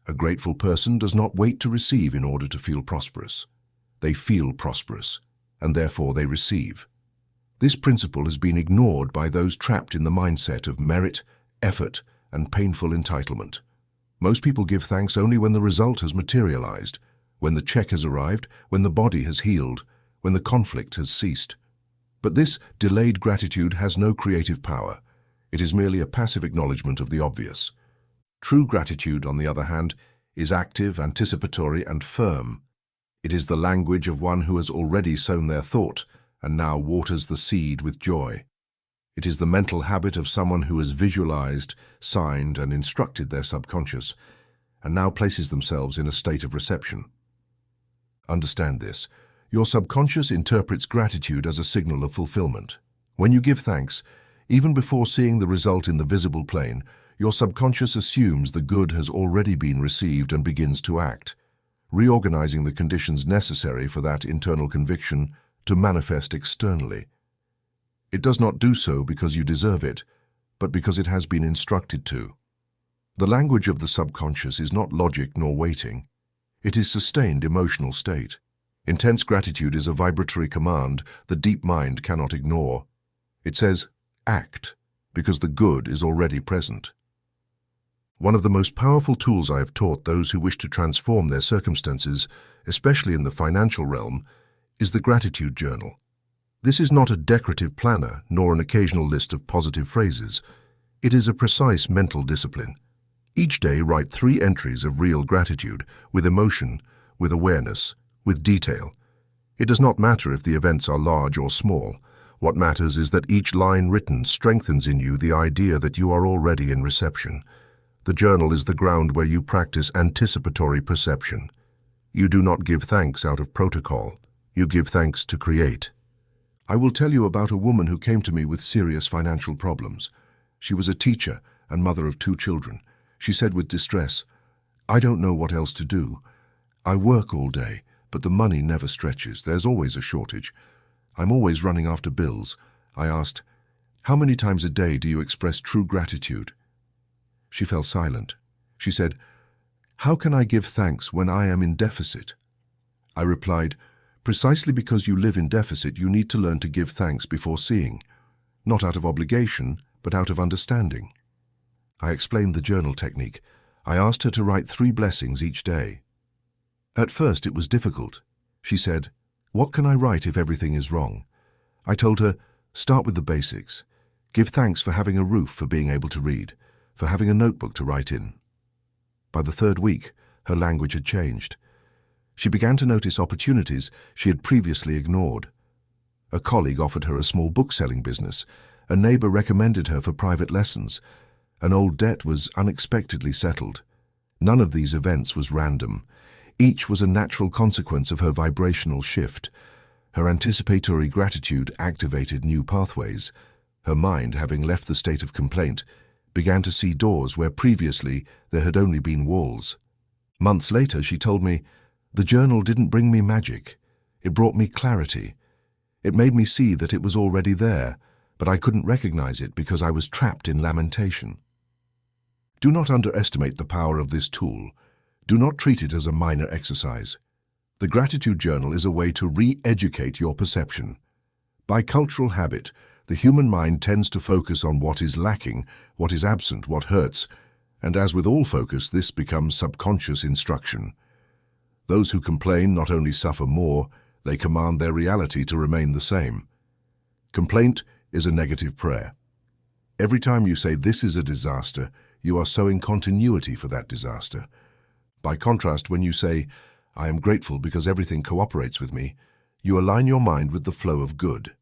A grateful person does not wait to receive in order to feel prosperous. They feel prosperous, and therefore they receive. This principle has been ignored by those trapped in the mindset of merit, effort, and painful entitlement. Most people give thanks only when the result has materialized, when the check has arrived, when the body has healed, when the conflict has ceased. But this delayed gratitude has no creative power. It is merely a passive acknowledgement of the obvious. True gratitude, on the other hand, is active, anticipatory, and firm. It is the language of one who has already sown their thought and now waters the seed with joy. It is the mental habit of someone who has visualized, signed, and instructed their subconscious, and now places themselves in a state of reception. Understand this. Your subconscious interprets gratitude as a signal of fulfillment. When you give thanks, even before seeing the result in the visible plane, your subconscious assumes the good has already been received and begins to act, reorganizing the conditions necessary for that internal conviction to manifest externally. It does not do so because you deserve it, but because it has been instructed to. The language of the subconscious is not logic nor waiting. It is sustained emotional state. Intense gratitude is a vibratory command the deep mind cannot ignore. It says, act, because the good is already present. One of the most powerful tools I have taught those who wish to transform their circumstances, especially in the financial realm, is the gratitude journal. This is not a decorative planner nor an occasional list of positive phrases. It is a precise mental discipline. Each day write 3 entries of real gratitude, with emotion, with awareness, with detail. It does not matter if the events are large or small. What matters is that each line written strengthens in you the idea that you are already in reception. The journal is the ground where you practice anticipatory perception. You do not give thanks out of protocol. You give thanks to create. I will tell you about a woman who came to me with serious financial problems. She was a teacher and mother of 2 children. She said with distress, "I don't know what else to do. I work all day, but the money never stretches. There's always a shortage. I'm always running after bills." I asked, "How many times a day do you express true gratitude?" She fell silent. She said, "How can I give thanks when I am in deficit?" I replied, "Precisely because you live in deficit, you need to learn to give thanks before seeing, not out of obligation, but out of understanding." I explained the journal technique. I asked her to write 3 blessings each day. At first it was difficult. She said, "What can I write if everything is wrong?" I told her, "Start with the basics. Give thanks for having a roof, for being able to read, for having a notebook to write in." By the 3rd week, her language had changed. She began to notice opportunities she had previously ignored. A colleague offered her a small book-selling business. A neighbor recommended her for private lessons. An old debt was unexpectedly settled. None of these events was random. Each was a natural consequence of her vibrational shift. Her anticipatory gratitude activated new pathways. Her mind, having left the state of complaint, began to see doors where previously there had only been walls. Months later, she told me, "The journal didn't bring me magic. It brought me clarity. It made me see that it was already there, but I couldn't recognize it because I was trapped in lamentation." Do not underestimate the power of this tool. Do not treat it as a minor exercise. The gratitude journal is a way to re-educate your perception. By cultural habit, the human mind tends to focus on what is lacking, what is absent, what hurts, and as with all focus, this becomes subconscious instruction. Those who complain not only suffer more, they command their reality to remain the same. Complaint is a negative prayer. Every time you say this is a disaster, you are sowing continuity for that disaster. By contrast, when you say, "I am grateful because everything cooperates with me," you align your mind with the flow of good.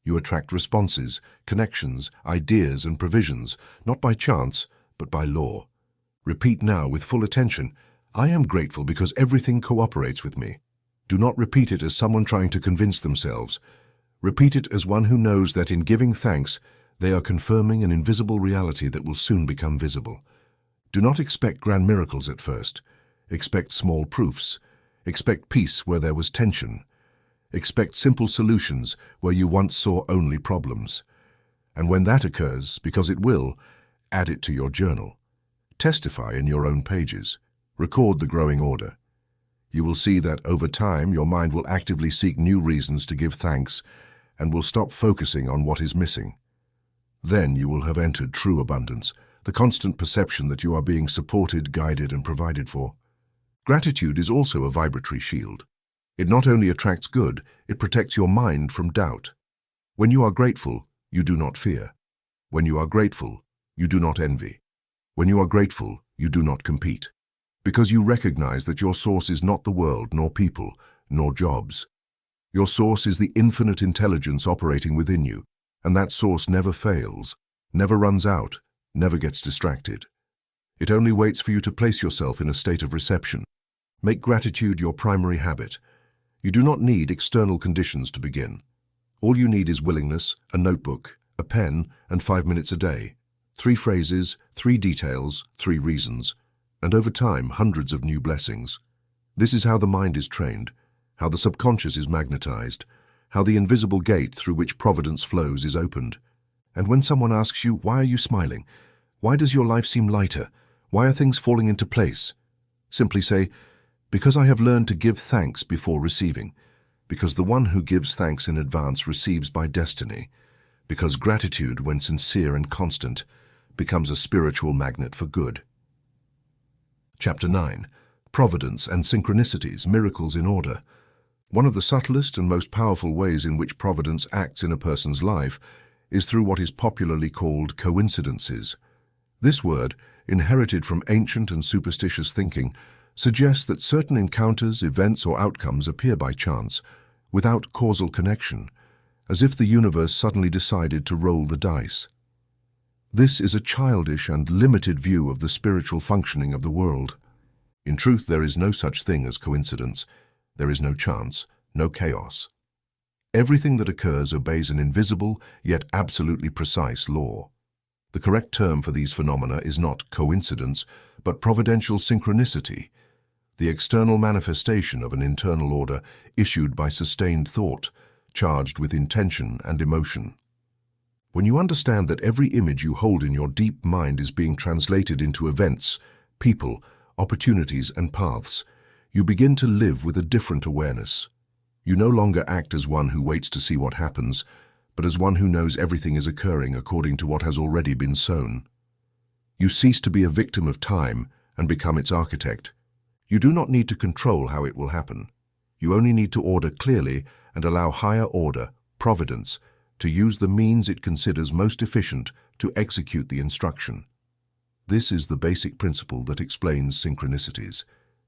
You attract responses, connections, ideas, and provisions, not by chance, but by law. Repeat now with full attention, "I am grateful because everything cooperates with me." Do not repeat it as someone trying to convince themselves. Repeat it as one who knows that in giving thanks, they are confirming an invisible reality that will soon become visible. Do not expect grand miracles at first. Expect small proofs. Expect peace where there was tension. Expect simple solutions where you once saw only problems. And when that occurs, because it will, add it to your journal. Testify in your own pages. Record the growing order. You will see that over time your mind will actively seek new reasons to give thanks and will stop focusing on what is missing. Then you will have entered true abundance, the constant perception that you are being supported, guided, and provided for. Gratitude is also a vibratory shield. It not only attracts good, it protects your mind from doubt. When you are grateful, you do not fear. When you are grateful, you do not envy. When you are grateful, you do not compete. Because you recognize that your source is not the world, nor people, nor jobs. Your source is the infinite intelligence operating within you, and that source never fails, never runs out, never gets distracted. It only waits for you to place yourself in a state of reception. Make gratitude your primary habit. You do not need external conditions to begin. All you need is willingness, a notebook, a pen, and 5 minutes a day. 3 phrases, 3 details, 3 reasons, and over time, hundreds of new blessings. This is how the mind is trained, how the subconscious is magnetized, how the invisible gate through which Providence flows is opened. And when someone asks you, "Why are you smiling? Why does your life seem lighter? Why are things falling into place?" Simply say, "Because I have learned to give thanks before receiving. Because the one who gives thanks in advance receives by destiny. Because gratitude, when sincere and constant, becomes a spiritual magnet for good." Chapter 9. Providence and Synchronicities, Miracles in Order. One of the subtlest and most powerful ways in which Providence acts in a person's life is through what is popularly called coincidences. This word, inherited from ancient and superstitious thinking, suggests that certain encounters, events, or outcomes appear by chance, without causal connection, as if the universe suddenly decided to roll the dice. This is a childish and limited view of the spiritual functioning of the world. In truth, there is no such thing as coincidence. There is no chance, no chaos. Everything that occurs obeys an invisible, yet absolutely precise law. The correct term for these phenomena is not coincidence, but providential synchronicity, the external manifestation of an internal order issued by sustained thought, charged with intention and emotion. When you understand that every image you hold in your deep mind is being translated into events, people, opportunities, and paths, you begin to live with a different awareness. You no longer act as one who waits to see what happens, but as one who knows everything is occurring according to what has already been sown. You cease to be a victim of time and become its architect. You do not need to control how it will happen. You only need to order clearly and allow higher order, Providence, to use the means it considers most efficient to execute the instruction. This is the basic principle that explains synchronicities.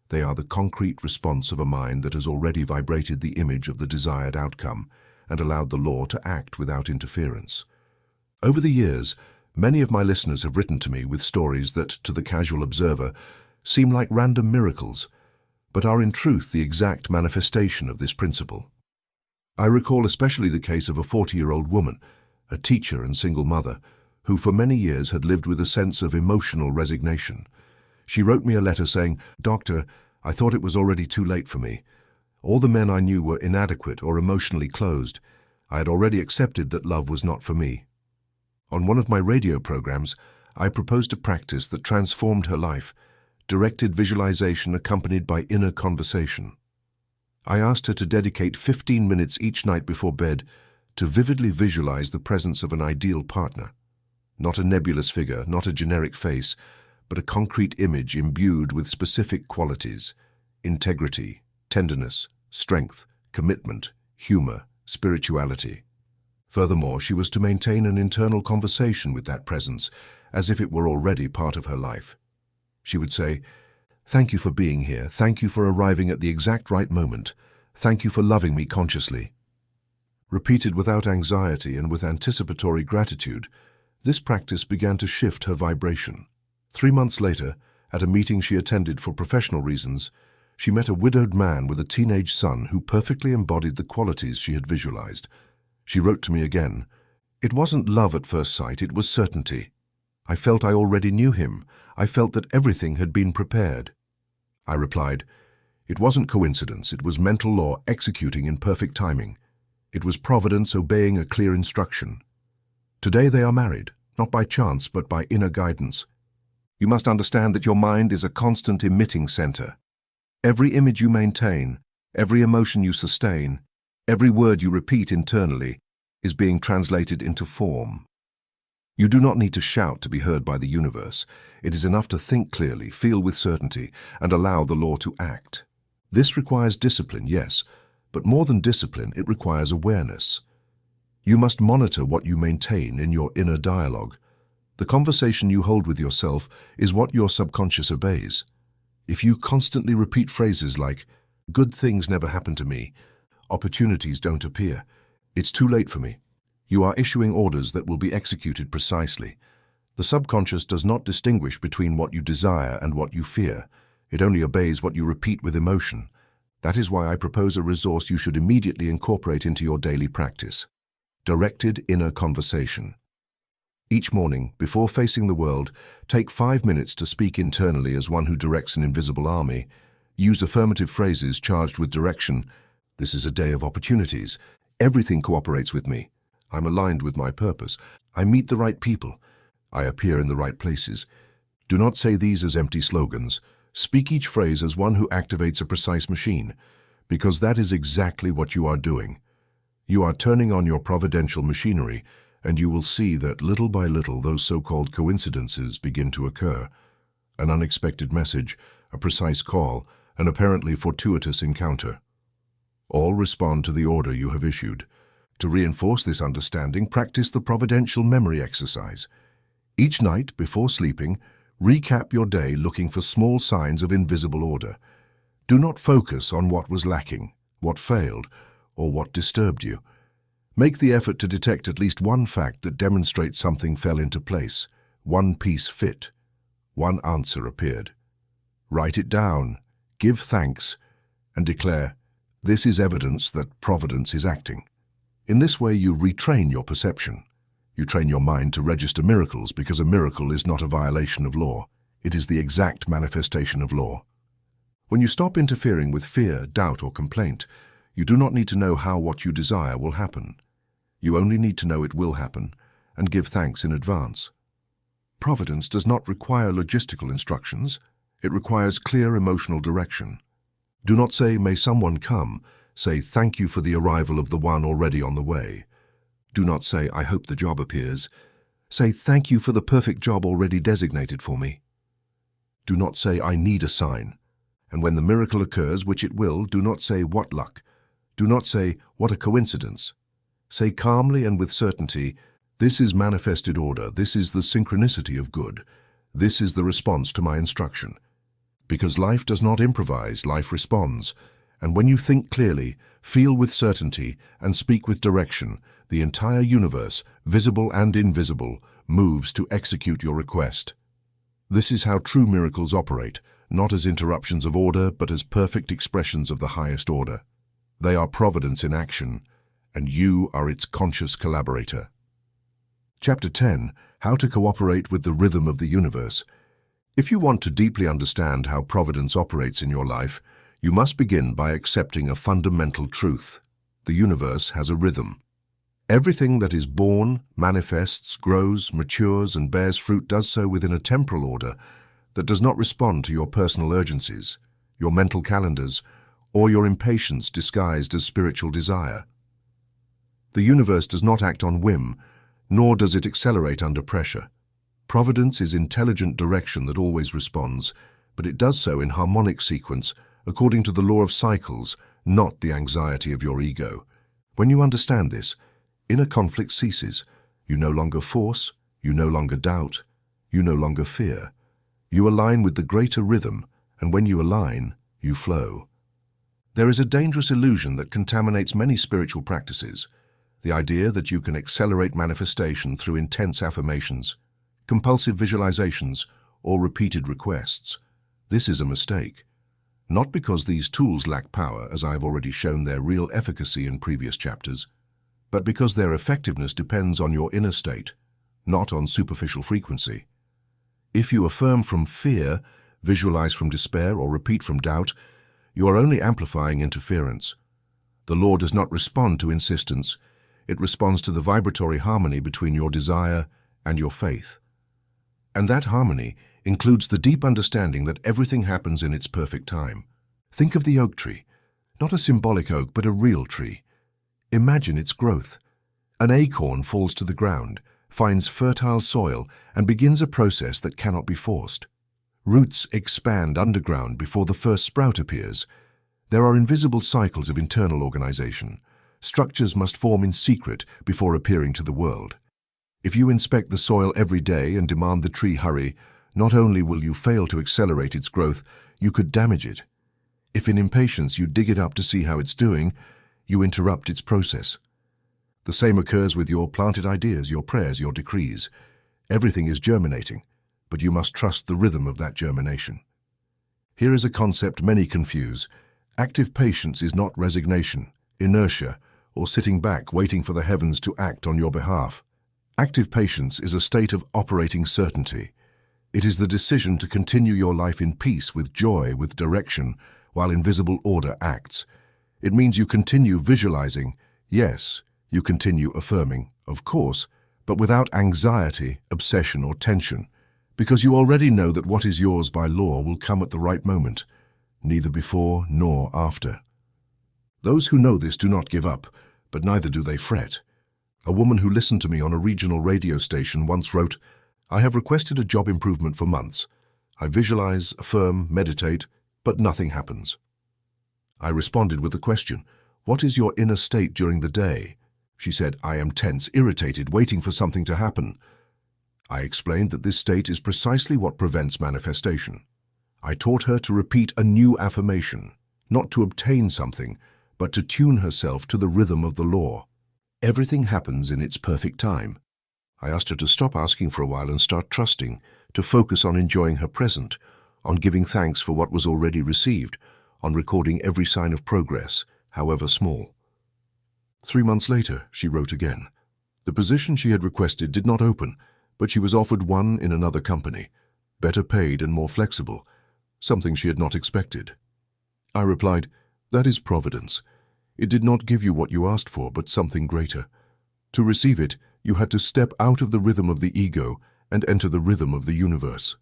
They are the concrete response of a mind that has already vibrated the image of the desired outcome and allowed the law to act without interference. Over the years, many of my listeners have written to me with stories that, to the casual observer, seem like random miracles, but are in truth the exact manifestation of this principle. I recall especially the case of a 40-year-old woman, a teacher and single mother, who for many years had lived with a sense of emotional resignation. She wrote me a letter saying, "Doctor, I thought it was already too late for me. All the men I knew were inadequate or emotionally closed. I had already accepted that love was not for me." On one of my radio programs, I proposed a practice that transformed her life, directed visualization accompanied by inner conversation. I asked her to dedicate 15 minutes each night before bed to vividly visualize the presence of an ideal partner. Not a nebulous figure, not a generic face, but a concrete image imbued with specific qualities: integrity, tenderness, strength, commitment, humor, spirituality. Furthermore, she was to maintain an internal conversation with that presence, as if it were already part of her life. She would say, "Thank you for being here. Thank you for arriving at the exact right moment. Thank you for loving me consciously." Repeated without anxiety and with anticipatory gratitude, this practice began to shift her vibration. 3 months later, at a meeting she attended for professional reasons, she met a widowed man with a teenage son who perfectly embodied the qualities she had visualized. She wrote to me again, "It wasn't love at first sight, it was certainty. I felt I already knew him. I felt that everything had been prepared." I replied, "It wasn't coincidence, it was mental law executing in perfect timing. It was Providence obeying a clear instruction. Today they are married, not by chance, but by inner guidance. You must understand that your mind is a constant emitting center. Every image you maintain, every emotion you sustain, every word you repeat internally is being translated into form. You do not need to shout to be heard by the universe. It is enough to think clearly, feel with certainty, and allow the law to act. This requires discipline, yes, but more than discipline, it requires awareness. You must monitor what you maintain in your inner dialogue. The conversation you hold with yourself is what your subconscious obeys. If you constantly repeat phrases like, "Good things never happen to me," "Opportunities don't appear," "It's too late for me," you are issuing orders that will be executed precisely. The subconscious does not distinguish between what you desire and what you fear. It only obeys what you repeat with emotion. That is why I propose a resource you should immediately incorporate into your daily practice: directed inner conversation. Each morning, before facing the world, take 5 minutes to speak internally as one who directs an invisible army. Use affirmative phrases charged with direction. "This is a day of opportunities. Everything cooperates with me. I'm aligned with my purpose. I meet the right people. I appear in the right places." Do not say these as empty slogans. Speak each phrase as one who activates a precise machine, because that is exactly what you are doing. You are turning on your providential machinery, and you will see that little by little those so-called coincidences begin to occur. An unexpected message, a precise call, an apparently fortuitous encounter. All respond to the order you have issued. To reinforce this understanding, practice the providential memory exercise. Each night, before sleeping, recap your day looking for small signs of invisible order. Do not focus on what was lacking, what failed, or what disturbed you. Make the effort to detect at least one fact that demonstrates something fell into place, one piece fit, one answer appeared. Write it down, give thanks, and declare, "This is evidence that Providence is acting." In this way, you retrain your perception. You train your mind to register miracles because a miracle is not a violation of law. It is the exact manifestation of law. When you stop interfering with fear, doubt, or complaint, you do not need to know how what you desire will happen. You only need to know it will happen and give thanks in advance. Providence does not require logistical instructions. It requires clear emotional direction. Do not say, "May someone come." Say, "Thank you for the arrival of the one already on the way." Do not say, "I hope the job appears." Say, "Thank you for the perfect job already designated for me." Do not say, "I need a sign." And when the miracle occurs, which it will, do not say, "What luck." Do not say, "What a coincidence." Say calmly and with certainty, "This is manifested order. This is the synchronicity of good. This is the response to my instruction." Because life does not improvise, life responds. And when you think clearly, feel with certainty, and speak with direction, the entire universe, visible and invisible, moves to execute your request. This is how true miracles operate, not as interruptions of order, but as perfect expressions of the highest order. They are providence in action, and you are its conscious collaborator. Chapter 10. How to cooperate with the rhythm of the universe. If you want to deeply understand how providence operates in your life, you must begin by accepting a fundamental truth. The universe has a rhythm. Everything that is born, manifests, grows, matures, and bears fruit does so within a temporal order that does not respond to your personal urgencies, your mental calendars, or your impatience disguised as spiritual desire. The universe does not act on whim, nor does it accelerate under pressure. Providence is intelligent direction that always responds, but it does so in harmonic sequence, according to the law of cycles, not the anxiety of your ego. When you understand this, inner conflict ceases. You no longer force, you no longer doubt, you no longer fear. You align with the greater rhythm, and when you align, you flow. There is a dangerous illusion that contaminates many spiritual practices, the idea that you can accelerate manifestation through intense affirmations, compulsive visualizations, or repeated requests. This is a mistake. Not because these tools lack power, as I have already shown their real efficacy in previous chapters, but because their effectiveness depends on your inner state, not on superficial frequency. If you affirm from fear, visualize from despair, or repeat from doubt, you are only amplifying interference. The law does not respond to insistence. It responds to the vibratory harmony between your desire and your faith. And that harmony includes the deep understanding that everything happens in its perfect time. Think of the oak tree, not a symbolic oak, but a real tree. Imagine its growth. An acorn falls to the ground, finds fertile soil, and begins a process that cannot be forced. Roots expand underground before the first sprout appears. There are invisible cycles of internal organization. Structures must form in secret before appearing to the world. If you inspect the soil every day and demand the tree hurry, not only will you fail to accelerate its growth, you could damage it. If in impatience you dig it up to see how it's doing, you interrupt its process. The same occurs with your planted ideas, your prayers, your decrees. Everything is germinating, but you must trust the rhythm of that germination. Here is a concept many confuse. Active patience is not resignation, inertia, or sitting back waiting for the heavens to act on your behalf. Active patience is a state of operating certainty. It is the decision to continue your life in peace, with joy, with direction, while invisible order acts. It means you continue visualizing, yes, you continue affirming, of course, but without anxiety, obsession, or tension, because you already know that what is yours by law will come at the right moment, neither before nor after. Those who know this do not give up, but neither do they fret. A woman who listened to me on a regional radio station once wrote, "I have requested a job improvement for months. I visualize, affirm, meditate, but nothing happens." I responded with the question, "What is your inner state during the day?" She said, "I am tense, irritated, waiting for something to happen." I explained that this state is precisely what prevents manifestation. I taught her to repeat a new affirmation, not to obtain something, but to tune herself to the rhythm of the law. Everything happens in its perfect time. I asked her to stop asking for a while and start trusting, to focus on enjoying her present, on giving thanks for what was already received, on recording every sign of progress, however small. 3 months later, she wrote again. The position she had requested did not open, but she was offered one in another company, better paid and more flexible, something she had not expected. I replied, "That is Providence. It did not give you what you asked for, but something greater. To receive it, you had to step out of the rhythm of the ego and enter the rhythm of the universe.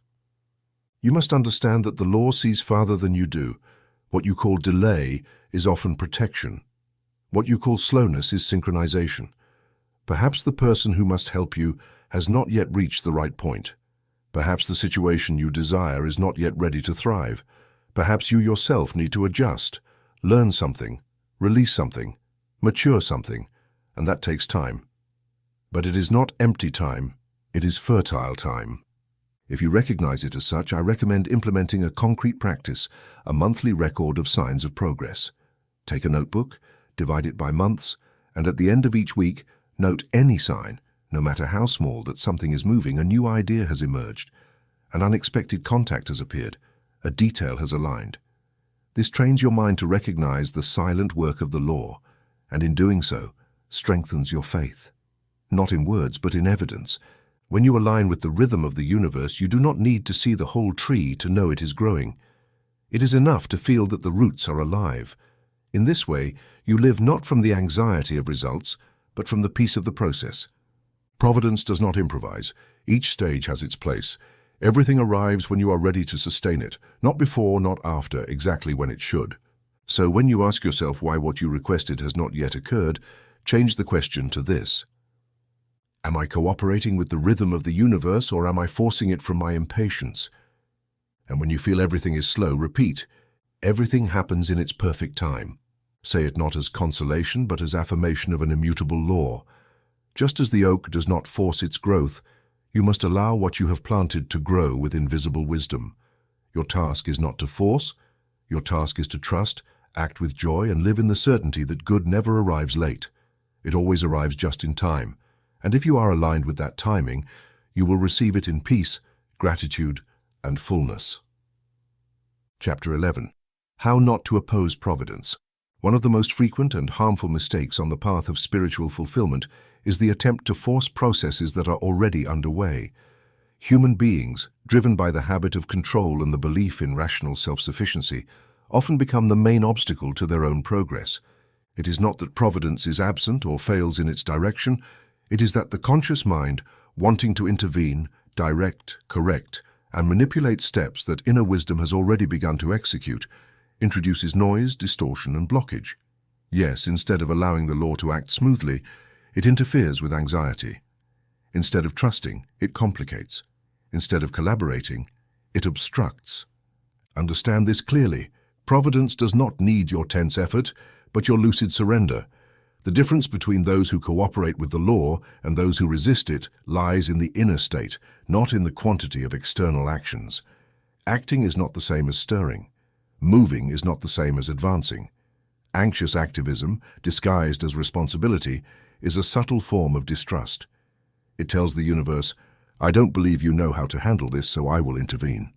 You must understand that the law sees farther than you do. What you call delay is often protection. What you call slowness is synchronization. Perhaps the person who must help you has not yet reached the right point. Perhaps the situation you desire is not yet ready to thrive. Perhaps you yourself need to adjust, learn something, release something, mature something, and that takes time. But it is not empty time, it is fertile time. If you recognize it as such, I recommend implementing a concrete practice, a monthly record of signs of progress. Take a notebook, divide it by months, and at the end of each week, note any sign, no matter how small, that something is moving, a new idea has emerged, an unexpected contact has appeared, a detail has aligned. This trains your mind to recognize the silent work of the law, and in doing so, strengthens your faith. Not in words, but in evidence. When you align with the rhythm of the universe, you do not need to see the whole tree to know it is growing. It is enough to feel that the roots are alive. In this way, you live not from the anxiety of results, but from the peace of the process. Providence does not improvise. Each stage has its place. Everything arrives when you are ready to sustain it, not before, not after, exactly when it should. So when you ask yourself why what you requested has not yet occurred, change the question to this: am I cooperating with the rhythm of the universe, or am I forcing it from my impatience? And when you feel everything is slow, repeat, "Everything happens in its perfect time." Say it not as consolation, but as affirmation of an immutable law. Just as the oak does not force its growth, you must allow what you have planted to grow with invisible wisdom. Your task is not to force. Your task is to trust, act with joy, and live in the certainty that good never arrives late. It always arrives just in time. And if you are aligned with that timing, you will receive it in peace, gratitude, and fullness. Chapter 11. How not to oppose Providence. One of the most frequent and harmful mistakes on the path of spiritual fulfillment is the attempt to force processes that are already underway. Human beings, driven by the habit of control and the belief in rational self-sufficiency, often become the main obstacle to their own progress. It is not that Providence is absent or fails in its direction. It is that the conscious mind, wanting to intervene, direct, correct, and manipulate steps that inner wisdom has already begun to execute, introduces noise, distortion, and blockage. Yes, instead of allowing the law to act smoothly, it interferes with anxiety. Instead of trusting, it complicates. Instead of collaborating, it obstructs. Understand this clearly. Providence does not need your tense effort, but your lucid surrender. The difference between those who cooperate with the law and those who resist it lies in the inner state, not in the quantity of external actions. Acting is not the same as stirring. Moving is not the same as advancing. Anxious activism, disguised as responsibility, is a subtle form of distrust. It tells the universe, "I don't believe you know how to handle this, so I will intervene."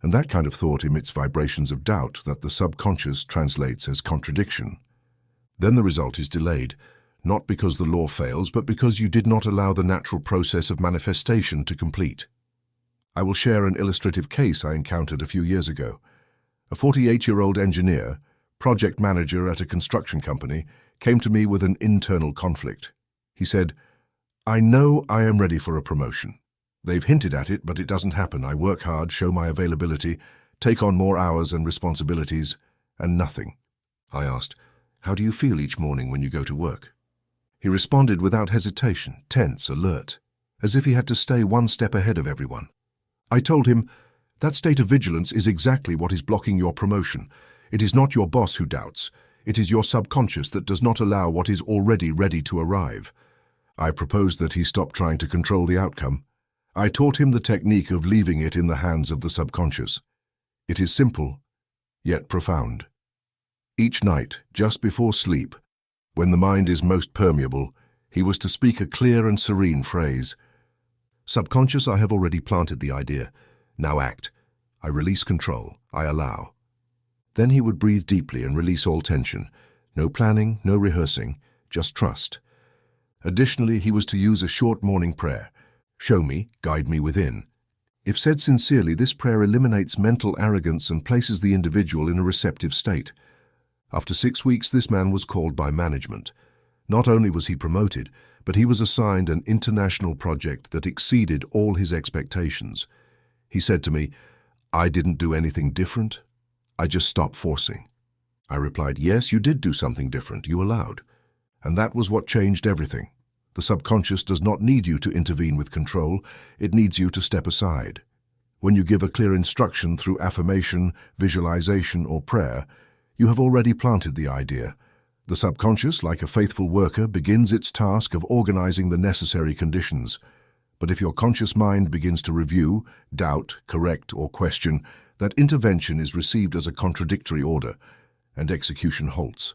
And that kind of thought emits vibrations of doubt that the subconscious translates as contradiction. Then the result is delayed, not because the law fails, but because you did not allow the natural process of manifestation to complete. I will share an illustrative case I encountered a few years ago. A 48-year-old engineer, project manager at a construction company, came to me with an internal conflict. He said, "I know I am ready for a promotion. They've hinted at it, but it doesn't happen. I work hard, show my availability, take on more hours and responsibilities, and nothing." I asked, "How do you feel each morning when you go to work?" He responded without hesitation, tense, alert, as if he had to stay one step ahead of everyone. I told him, "That state of vigilance is exactly what is blocking your promotion. It is not your boss who doubts. It is your subconscious that does not allow what is already ready to arrive. I proposed that he stop trying to control the outcome. I taught him the technique of leaving it in the hands of the subconscious. It is simple, yet profound. Each night, just before sleep, when the mind is most permeable, he was to speak a clear and serene phrase. Subconscious, I have already planted the idea. Now act. I release control. I allow. Then he would breathe deeply and release all tension. No planning, no rehearsing, just trust. Additionally, he was to use a short morning prayer. Show me, guide me within. If said sincerely, this prayer eliminates mental arrogance and places the individual in a receptive state. After 6 weeks, this man was called by management. Not only was he promoted, but he was assigned an international project that exceeded all his expectations. He said to me, "I didn't do anything different. I just stopped forcing." I replied, "Yes, you did do something different. You allowed." And that was what changed everything. The subconscious does not need you to intervene with control. It needs you to step aside. When you give a clear instruction through affirmation, visualization, or prayer, you have already planted the idea. The subconscious, like a faithful worker, begins its task of organizing the necessary conditions. But if your conscious mind begins to review, doubt, correct, or question, that intervention is received as a contradictory order, and execution halts.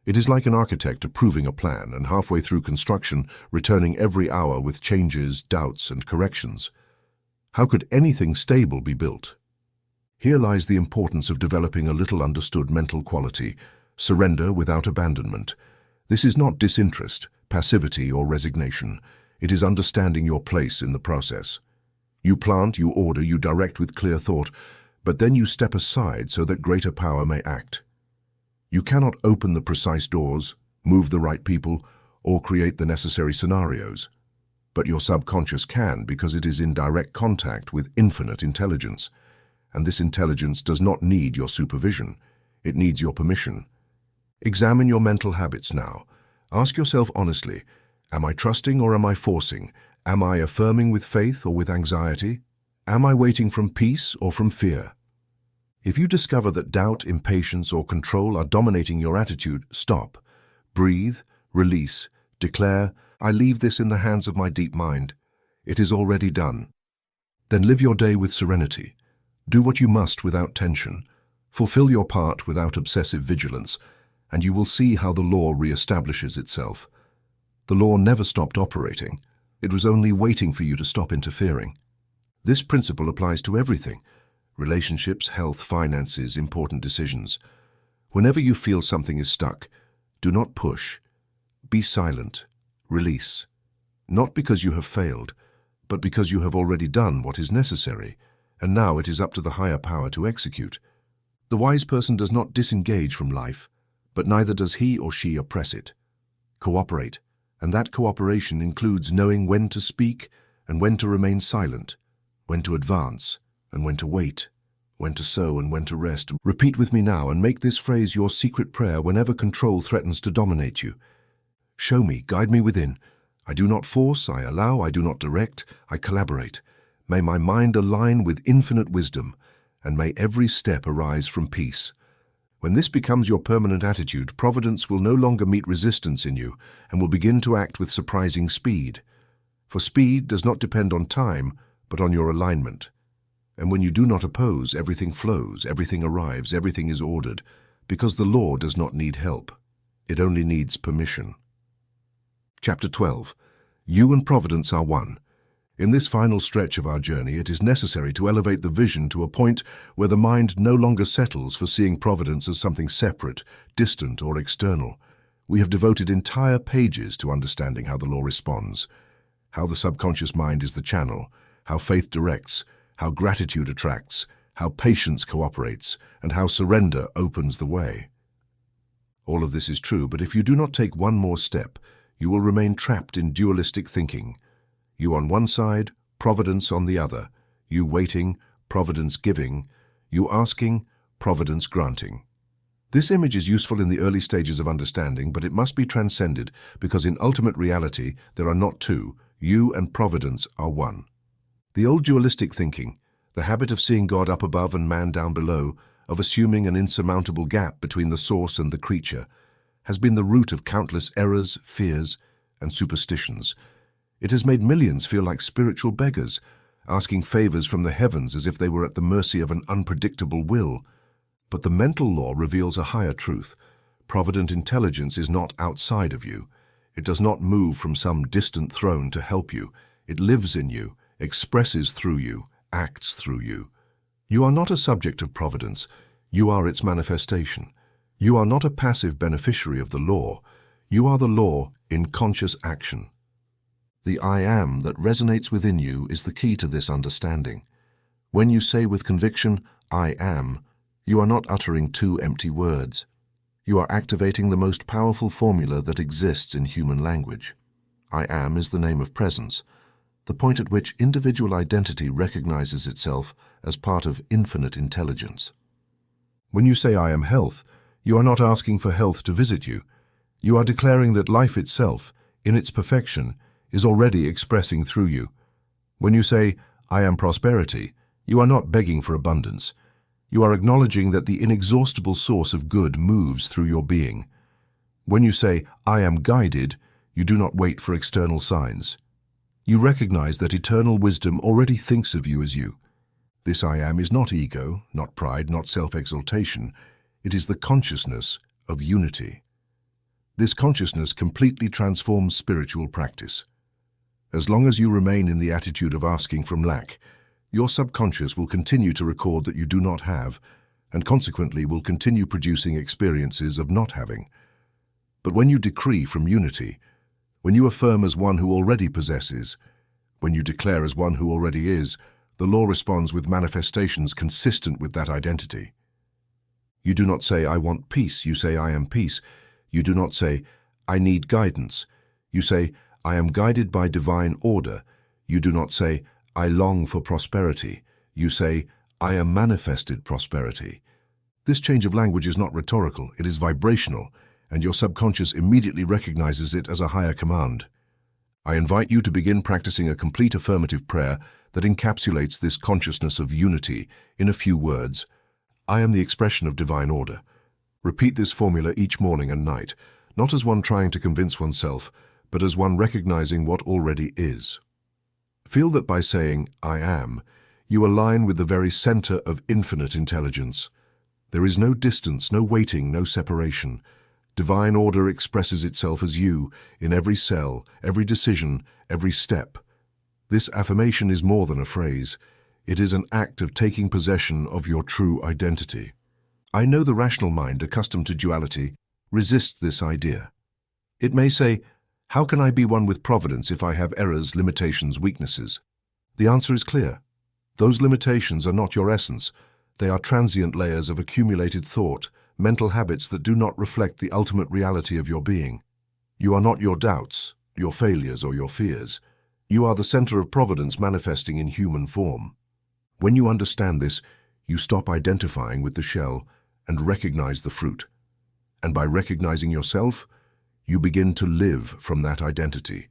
It is like an architect approving a plan and halfway through construction returning every hour with changes, doubts, and corrections. How could anything stable be built? Here lies the importance of developing a little understood mental quality: surrender without abandonment. This is not disinterest, passivity, or resignation. It is understanding your place in the process. You plant, you order, you direct with clear thought, but then you step aside so that greater power may act. You cannot open the precise doors, move the right people, or create the necessary scenarios. But your subconscious can, because it is in direct contact with infinite intelligence. And this intelligence does not need your supervision. It needs your permission. Examine your mental habits now. Ask yourself honestly, am I trusting or am I forcing? Am I affirming with faith or with anxiety? Am I waiting from peace or from fear? If you discover that doubt, impatience, or control are dominating your attitude, stop. Breathe, release, declare, I leave this in the hands of my deep mind. It is already done. Then live your day with serenity. Do what you must without tension. Fulfill your part without obsessive vigilance, and you will see how the law reestablishes itself. The law never stopped operating. It was only waiting for you to stop interfering. This principle applies to everything: relationships, health, finances, important decisions. Whenever you feel something is stuck, do not push. Be silent. Release. Not because you have failed, but because you have already done what is necessary, and now it is up to the higher power to execute. The wise person does not disengage from life, but neither does he or she oppress it. Cooperate, and that cooperation includes knowing when to speak and when to remain silent, when to advance and when to wait, when to sow and when to rest. Repeat with me now and make this phrase your secret prayer whenever control threatens to dominate you. Show me, guide me within. I do not force, I allow, I do not direct, I collaborate. May my mind align with infinite wisdom, and may every step arise from peace. When this becomes your permanent attitude, Providence will no longer meet resistance in you and will begin to act with surprising speed. For speed does not depend on time, but on your alignment. And when you do not oppose, everything flows, everything arrives, everything is ordered, because the law does not need help. It only needs permission. Chapter 12. You and Providence are one. In this final stretch of our journey, it is necessary to elevate the vision to a point where the mind no longer settles for seeing Providence as something separate, distant, or external. We have devoted entire pages to understanding how the law responds, how the subconscious mind is the channel, how faith directs, how gratitude attracts, how patience cooperates, and how surrender opens the way. All of this is true, but if you do not take one more step, you will remain trapped in dualistic thinking. You on one side, Providence on the other. You waiting, Providence giving. You asking, Providence granting. This image is useful in the early stages of understanding, but it must be transcended because in ultimate reality there are not two. You and Providence are one. The old dualistic thinking, the habit of seeing God up above and man down below, of assuming an insurmountable gap between the source and the creature, has been the root of countless errors, fears, and superstitions. It has made millions feel like spiritual beggars, asking favors from the heavens as if they were at the mercy of an unpredictable will. But the mental law reveals a higher truth. Provident intelligence is not outside of you. It does not move from some distant throne to help you. It lives in you, expresses through you, acts through you. You are not a subject of providence. You are its manifestation. You are not a passive beneficiary of the law. You are the law in conscious action. The I am that resonates within you is the key to this understanding. When you say with conviction, I am, you are not uttering two empty words. You are activating the most powerful formula that exists in human language. I am is the name of presence, the point at which individual identity recognizes itself as part of infinite intelligence. When you say I am health, you are not asking for health to visit you. You are declaring that life itself, in its perfection, is already expressing through you. When you say, I am prosperity, you are not begging for abundance. You are acknowledging that the inexhaustible source of good moves through your being. When you say, I am guided, you do not wait for external signs. You recognize that eternal wisdom already thinks of you as you. This I am is not ego, not pride, not self-exaltation. It is the consciousness of unity. This consciousness completely transforms spiritual practice. As long as you remain in the attitude of asking from lack, your subconscious will continue to record that you do not have, and consequently will continue producing experiences of not having. But when you decree from unity, when you affirm as one who already possesses, when you declare as one who already is, the law responds with manifestations consistent with that identity. You do not say, I want peace. You say, I am peace. You do not say, I need guidance. You say, I am guided by divine order. You do not say, I long for prosperity. You say, I am manifested prosperity. This change of language is not rhetorical, it is vibrational, and your subconscious immediately recognizes it as a higher command. I invite you to begin practicing a complete affirmative prayer that encapsulates this consciousness of unity in a few words. I am the expression of divine order. Repeat this formula each morning and night, not as one trying to convince oneself, but as one recognizing what already is. Feel that by saying, I am, you align with the very center of infinite intelligence. There is no distance, no waiting, no separation. Divine order expresses itself as you in every cell, every decision, every step. This affirmation is more than a phrase. It is an act of taking possession of your true identity. I know the rational mind, accustomed to duality, resists this idea. It may say, how can I be one with providence if I have errors, limitations, weaknesses? The answer is clear. Those limitations are not your essence. They are transient layers of accumulated thought, mental habits that do not reflect the ultimate reality of your being. You are not your doubts, your failures, or your fears. You are the center of providence manifesting in human form. When you understand this, you stop identifying with the shell and recognize the fruit. And by recognizing yourself, you begin to live from that identity.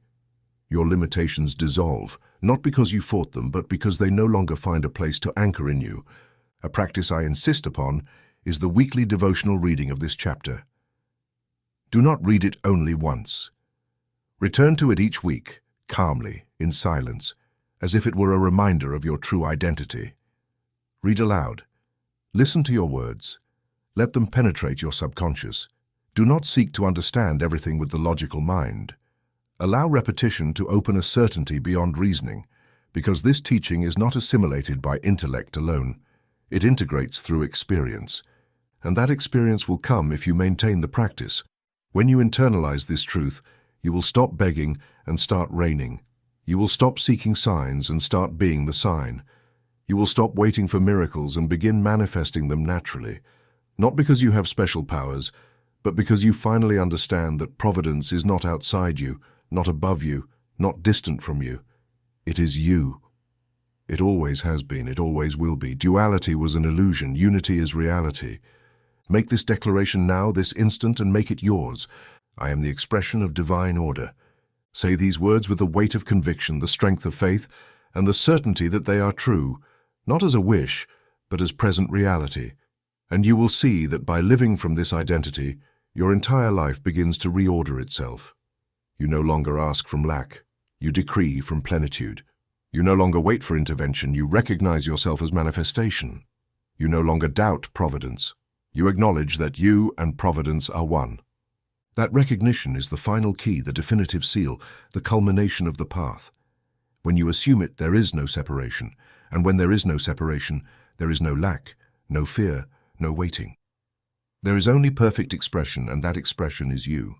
Your limitations dissolve, not because you fought them, but because they no longer find a place to anchor in you. A practice I insist upon is the weekly devotional reading of this chapter. Do not read it only once. Return to it each week, calmly, in silence, as if it were a reminder of your true identity. Read aloud. Listen to your words. Let them penetrate your subconscious. Do not seek to understand everything with the logical mind. Allow repetition to open a certainty beyond reasoning, because this teaching is not assimilated by intellect alone. It integrates through experience. And that experience will come if you maintain the practice. When you internalize this truth, you will stop begging and start reigning. You will stop seeking signs and start being the sign. You will stop waiting for miracles and begin manifesting them naturally. Not because you have special powers, but because you finally understand that providence is not outside you, not above you, not distant from you. It is you. It always has been, it always will be. Duality was an illusion, unity is reality. Make this declaration now, this instant, and make it yours. I am the expression of divine order. Say these words with the weight of conviction, the strength of faith, and the certainty that they are true, not as a wish, but as present reality. And you will see that by living from this identity, your entire life begins to reorder itself. You no longer ask from lack, you decree from plenitude. You no longer wait for intervention, you recognize yourself as manifestation. You no longer doubt Providence. You acknowledge that you and Providence are one. That recognition is the final key, the definitive seal, the culmination of the path. When you assume it, there is no separation, and when there is no separation, there is no lack, no fear, no waiting. There is only perfect expression, and that expression is you.